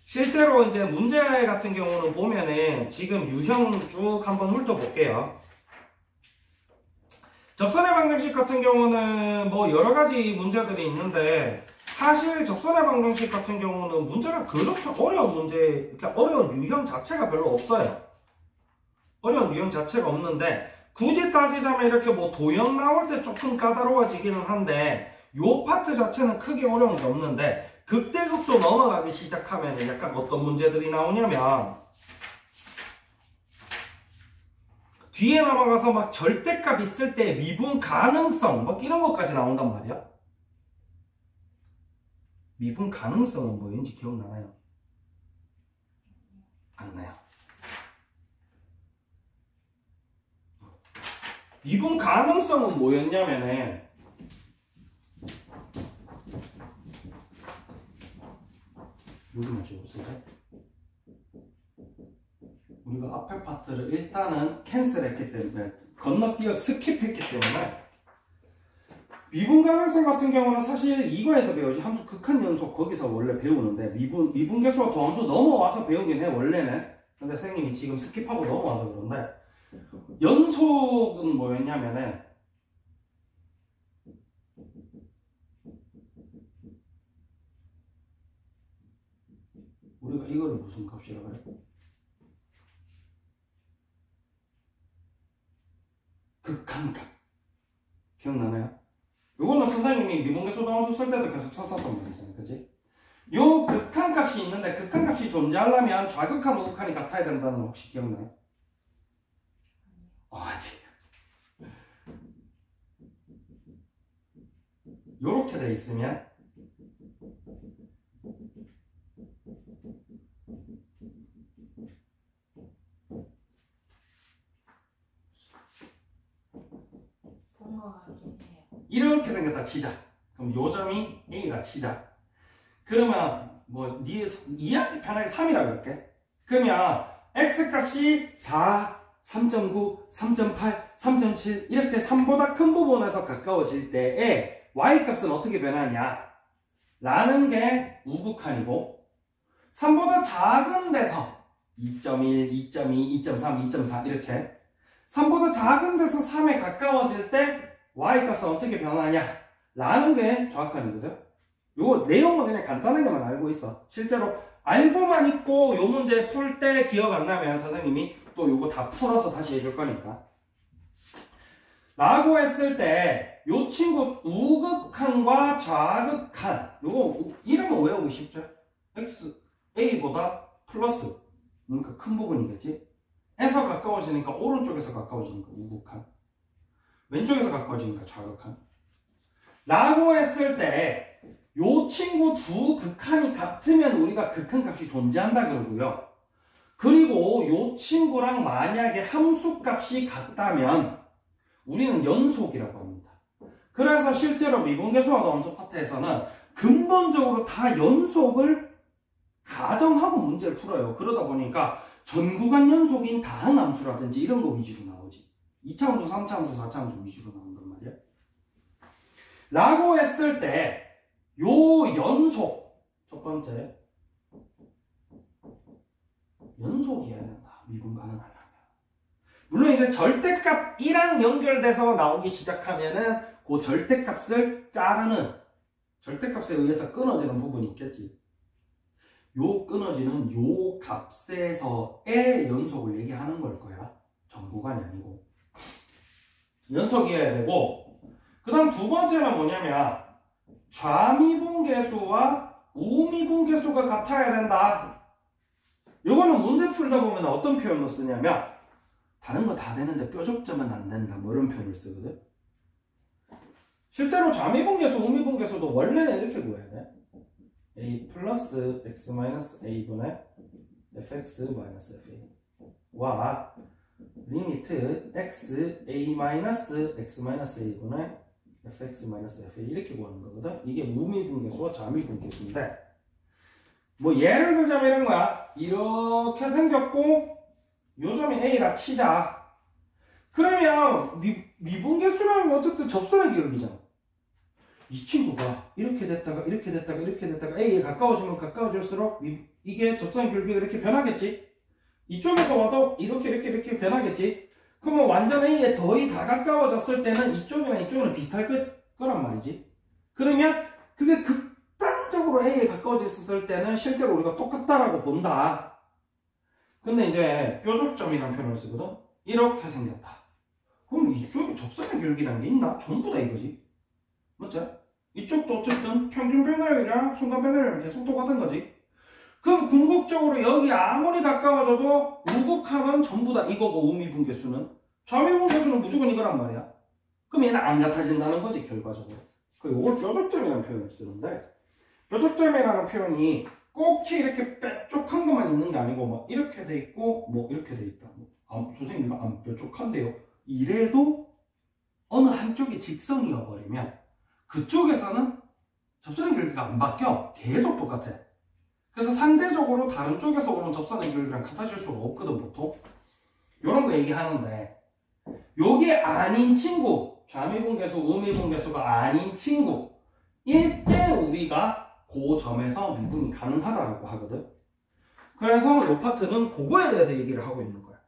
실제로 이제 문제 같은 경우는 보면은 지금 유형 쭉 한번 훑어볼게요. 접선의 방정식 같은 경우는 뭐 여러 가지 문제들이 있는데 사실 접선의 방정식 같은 경우는 문제가 그렇게 어려운 문제, 그러니까 어려운 유형 자체가 별로 없어요. 어려운 유형 자체가 없는데 굳이 따지자면 이렇게 뭐 도형 나올 때 조금 까다로워지기는 한데 요 파트 자체는 크게 어려운 게 없는데 극대극소 넘어가기 시작하면 약간 어떤 문제들이 나오냐면 뒤에 넘어가서 막 절대값 있을 때 미분 가능성 막 이런 것까지 나온단 말이야. 미분 가능성은 뭐였는지 기억나나요? 안 나요. 미분 가능성은 뭐였냐면은 여기만 지워보세요. 우리가 앞에 파트를 일단은 캔슬했기 때문에 건너뛰어 스킵했기 때문에 미분 가능성 같은 경우는 사실 이거에서 배우지 함수 극한 연속 거기서 원래 배우는데 미분 계수와 도함수 넘어와서 배우긴 해 원래는. 근데 선생님이 지금 스킵하고 넘어와서 그런데 연속은 뭐였냐면은 우리가 이거를 무슨 값이라고 그래? 극한값 기억나나요? 요거는 선생님이 미분계수 도함수 쓸 때도 계속 썼었던 말이잖아요. 그치? 요 극한값이 있는데 극한값이 존재하려면 좌극한 우극한이 같아야 된다는 거 혹시 기억나요? 아니 요렇게 돼 있으면 이렇게 생겼다 치자. 그럼 요 점이 A가 치자. 그러면 뭐 이해하기 편하게 3이라고 할게. 그러면 X값이 4, 3.9, 3.8, 3.7 이렇게 3보다 큰 부분에서 가까워질 때에 Y값은 어떻게 변하냐 라는 게 우극한이고 3보다 작은 데서 2.1, 2.2, 2.3, 2.4 이렇게 3보다 작은 데서 3에 가까워질 때 Y값은 어떻게 변하냐 라는 게 좌극한이거든. 요 내용은 그냥 간단하게만 알고 있어. 실제로 알고만 있고 요 문제 풀 때 기억 안 나면 선생님이 또 요거 다 풀어서 다시 해줄 거니까. 라고 했을 때 요 친구 우극한과 좌극한 요거 이름은 외우기 쉽죠? X, A보다 플러스 그러니까 큰 부분이겠지? 에서 가까워지니까 오른쪽에서 가까워지니까 우극한 왼쪽에서 가까워지니까 좌극한 라고 했을 때 요 친구 두 극한이 같으면 우리가 극한값이 존재한다 그러고요. 그리고 요 친구랑 만약에 함수값이 같다면 우리는 연속이라고 합니다. 그래서 실제로 미분계수와 도함수 파트에서는 근본적으로 다 연속을 가정하고 문제를 풀어요. 그러다 보니까 전구간 연속인 다항함수라든지 이런 거 위주로 나오지. 2차 함수, 3차 함수, 4차 함수 위주로 나온단 말이야. 라고 했을 때 요 연속 첫 번째 연속이어야 된다. 미분 가능하려면. 물론 이제 절대값이랑 연결돼서 나오기 시작하면은 그 절대값을 자르는 절대값에 의해서 끊어지는 부분이 있겠지. 요 끊어지는 요 값에서의 연속을 얘기하는 걸 거야. 전구간이 아니고. 연속이어야 되고 그 다음 두 번째는 뭐냐면 좌미분계수와 우미분계수가 같아야 된다. 요거는 문제 풀다 보면 어떤 표현을 쓰냐면 다른 거 다 되는데 뾰족점은 안 된다 뭐 이런 표현을 쓰거든. 실제로 좌미분계수, 우미분계수도 원래는 이렇게 구해야 돼. a 플러스 x 마이너스 a분의 fx 마이너스 fa 와 리미트 x a 마이너스 x 마이너스 a분의 fx 마이너스 fa 이렇게 구하는 거거든. 이게 우미분계수와 좌미분계수인데 뭐 예를 들자면 이런 거야. 이렇게 생겼고 요 점이 a라 치자. 그러면 미분계수라는 건 어쨌든 접선의 기울기잖아. 이 친구가 이렇게 됐다가 이렇게 됐다가 이렇게 됐다가 a에 가까워지면 가까워질수록 이게 접선의 기울기가 이렇게 변하겠지. 이쪽에서 와도 이렇게 변하겠지. 그러면 완전 a에 거의 다 가까워졌을 때는 이쪽이랑 이쪽은 비슷할 거란 말이지. 그러면 그게 극단 상대적으로 A에 가까워져 있었을 때는 실제로 우리가 똑같다라고 본다. 근데 이제 뾰족점이라는 표현을 쓰거든. 이렇게 생겼다. 그럼 이쪽에 접선의 기울기라는 게 있나? 전부 다 이거지. 맞지? 이쪽도 어쨌든 평균 변화율이랑 순간 변화율이랑 계속 똑같은 거지. 그럼 궁극적으로 여기 아무리 가까워져도 우극함은 전부 다 이거고 우미분계수는 좌미분계수는 무조건 이거란 말이야. 그럼 얘는 안 같아진다는 거지 결과적으로. 이걸 뾰족점이라는 표현을 쓰는데 뾰족점이라는 표현이 꼭 이렇게 뾰족한 것만 있는 게 아니고 막 이렇게 돼 있고 뭐 이렇게 돼 있다. 선생님 이거 안 뾰족한데요. 이래도 어느 한쪽이 직선이어버리면 그쪽에서는 접선의 기울기가 안 바뀌어. 계속 똑같아. 그래서 상대적으로 다른 쪽에서 오는 접선의 기울기랑 같아질 수가 없거든 보통. 이런 거 얘기하는데 요게 아닌 친구, 좌미분계수, 우미분계수가 아닌 친구 이때 우리가 그 점에서 미분이 가능하다라고 하거든. 그래서 이 파트는 그거에 대해서 얘기를 하고 있는 거야.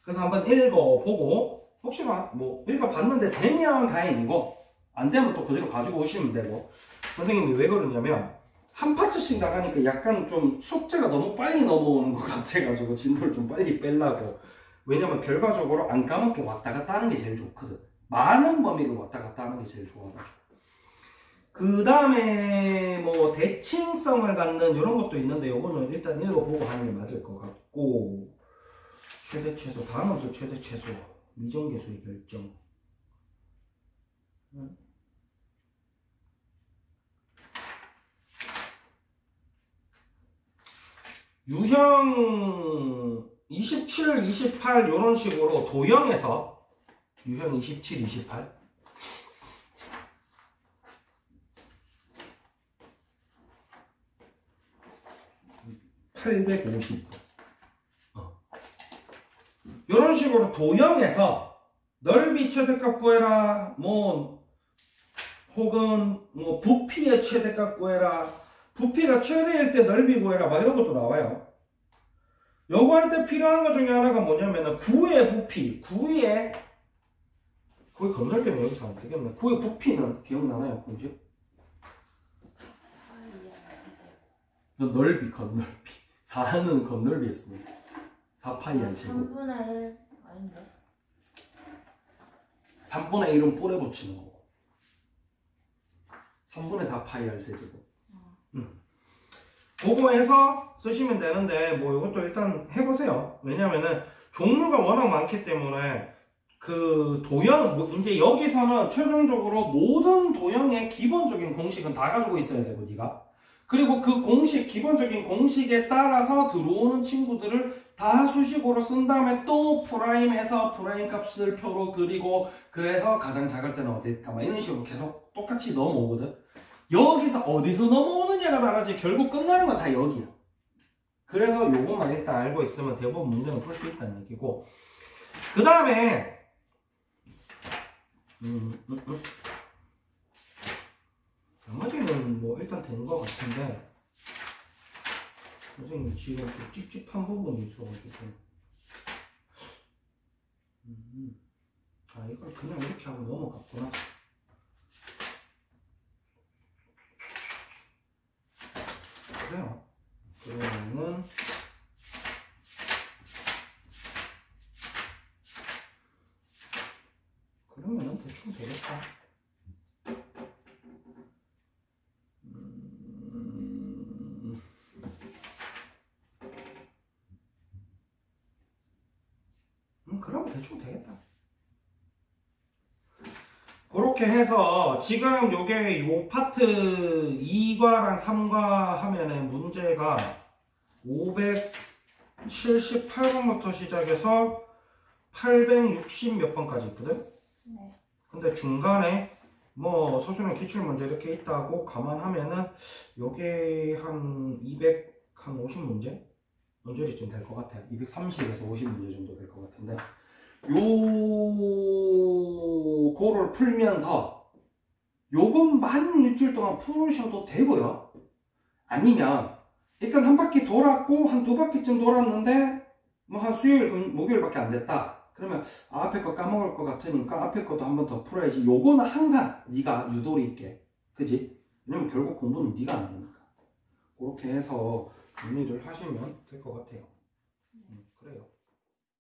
그래서 한번 읽어보고 혹시나 뭐 읽어봤는데 되면 다행이고 안 되면 또 그대로 가지고 오시면 되고. 선생님이 왜 그러냐면 한 파트씩 나가니까 약간 좀 숙제가 너무 빨리 넘어오는 것 같아가지고 진도를 좀 빨리 빼려고. 왜냐면 결과적으로 안 까먹게 왔다 갔다 하는 게 제일 좋거든. 많은 범위를 왔다 갔다 하는 게 제일 좋아가지고. 그 다음에 뭐 대칭성을 갖는 이런 것도 있는데 요거는 일단 읽어보고 하는 게 맞을 것 같고. 최대 최소, 다함수 최대 최소, 미정계수의 결정. 유형 27, 28 이런 식으로 도형에서 유형 27, 28 850 이런 식으로 도형에서 넓이 최대값 구해라 뭐 혹은 뭐 부피의 최대값 구해라 부피가 최대일 때 넓이 구해라 막 이런 것도 나와요. 요거 할 때 필요한 것 중에 하나가 뭐냐면은 구의 부피, 구의 거의 건널비는 여기서 안 되겠네. 구의 부피는 기억나나요, 공식? 넓이, 건널비. 4는 건널비였습니다. 4파이 R 제곱. 3분의 1 아닌데? 3분의 1은 뿔에 붙이는 거고. 3분의 4파이 R 세제곱. 그거 해서 쓰시면 되는데 뭐 이것도 일단 해보세요. 왜냐면은 종류가 워낙 많기 때문에 그 도형 뭐 이제 여기서는 최종적으로 모든 도형의 기본적인 공식은 다 가지고 있어야 되고 네가 그리고 그 공식 기본적인 공식에 따라서 들어오는 친구들을 다 수식으로 쓴 다음에 또 프라임에서 프라임 값을 표로 그리고 그래서 가장 작을 때는 어딜까 막 이런 식으로 계속 똑같이 넘어오거든. 여기서 어디서 넘어오느냐가 다르지 결국 끝나는 건 다 여기야. 그래서 요것만 일단 알고 있으면 대부분 문제는 풀 수 있다는 얘기고 그 다음에 나머지는 뭐 일단 된 것 같은데 선생님 지금 좀 찝찝한 부분이 있어가지고 아 이걸 그냥 이렇게 하고 넘어갔구나. 그래요. 그러면은 대충 되겠다. 그러면 대충 되겠다. 그렇게 해서 지금 요게 요 파트 2과랑 3과 하면은 문제가 578번부터 시작해서 860 몇 번까지 있거든? 네. 근데 중간에 뭐 소수령 기출문제 이렇게 있다고 감안하면은 요게 한 250문제? 언제쯤 될 것 같아요. 230에서 50문제 정도 될 것 같은데 요거를 풀면서 요것만 일주일 동안 풀으셔도 되고요. 아니면 일단 한 바퀴 돌았고 한 두 바퀴쯤 돌았는데 뭐 한 수요일, 목요일밖에 안 됐다. 그러면 앞에 거 까먹을 것 같으니까 앞에 것도 한 번 더 풀어야지. 요거는 항상 네가 유도리 있게, 그지? 왜냐면 결국 공부는 네가 안 하니까. 그렇게 해서 정리를 하시면 될 것 같아요. 그래요.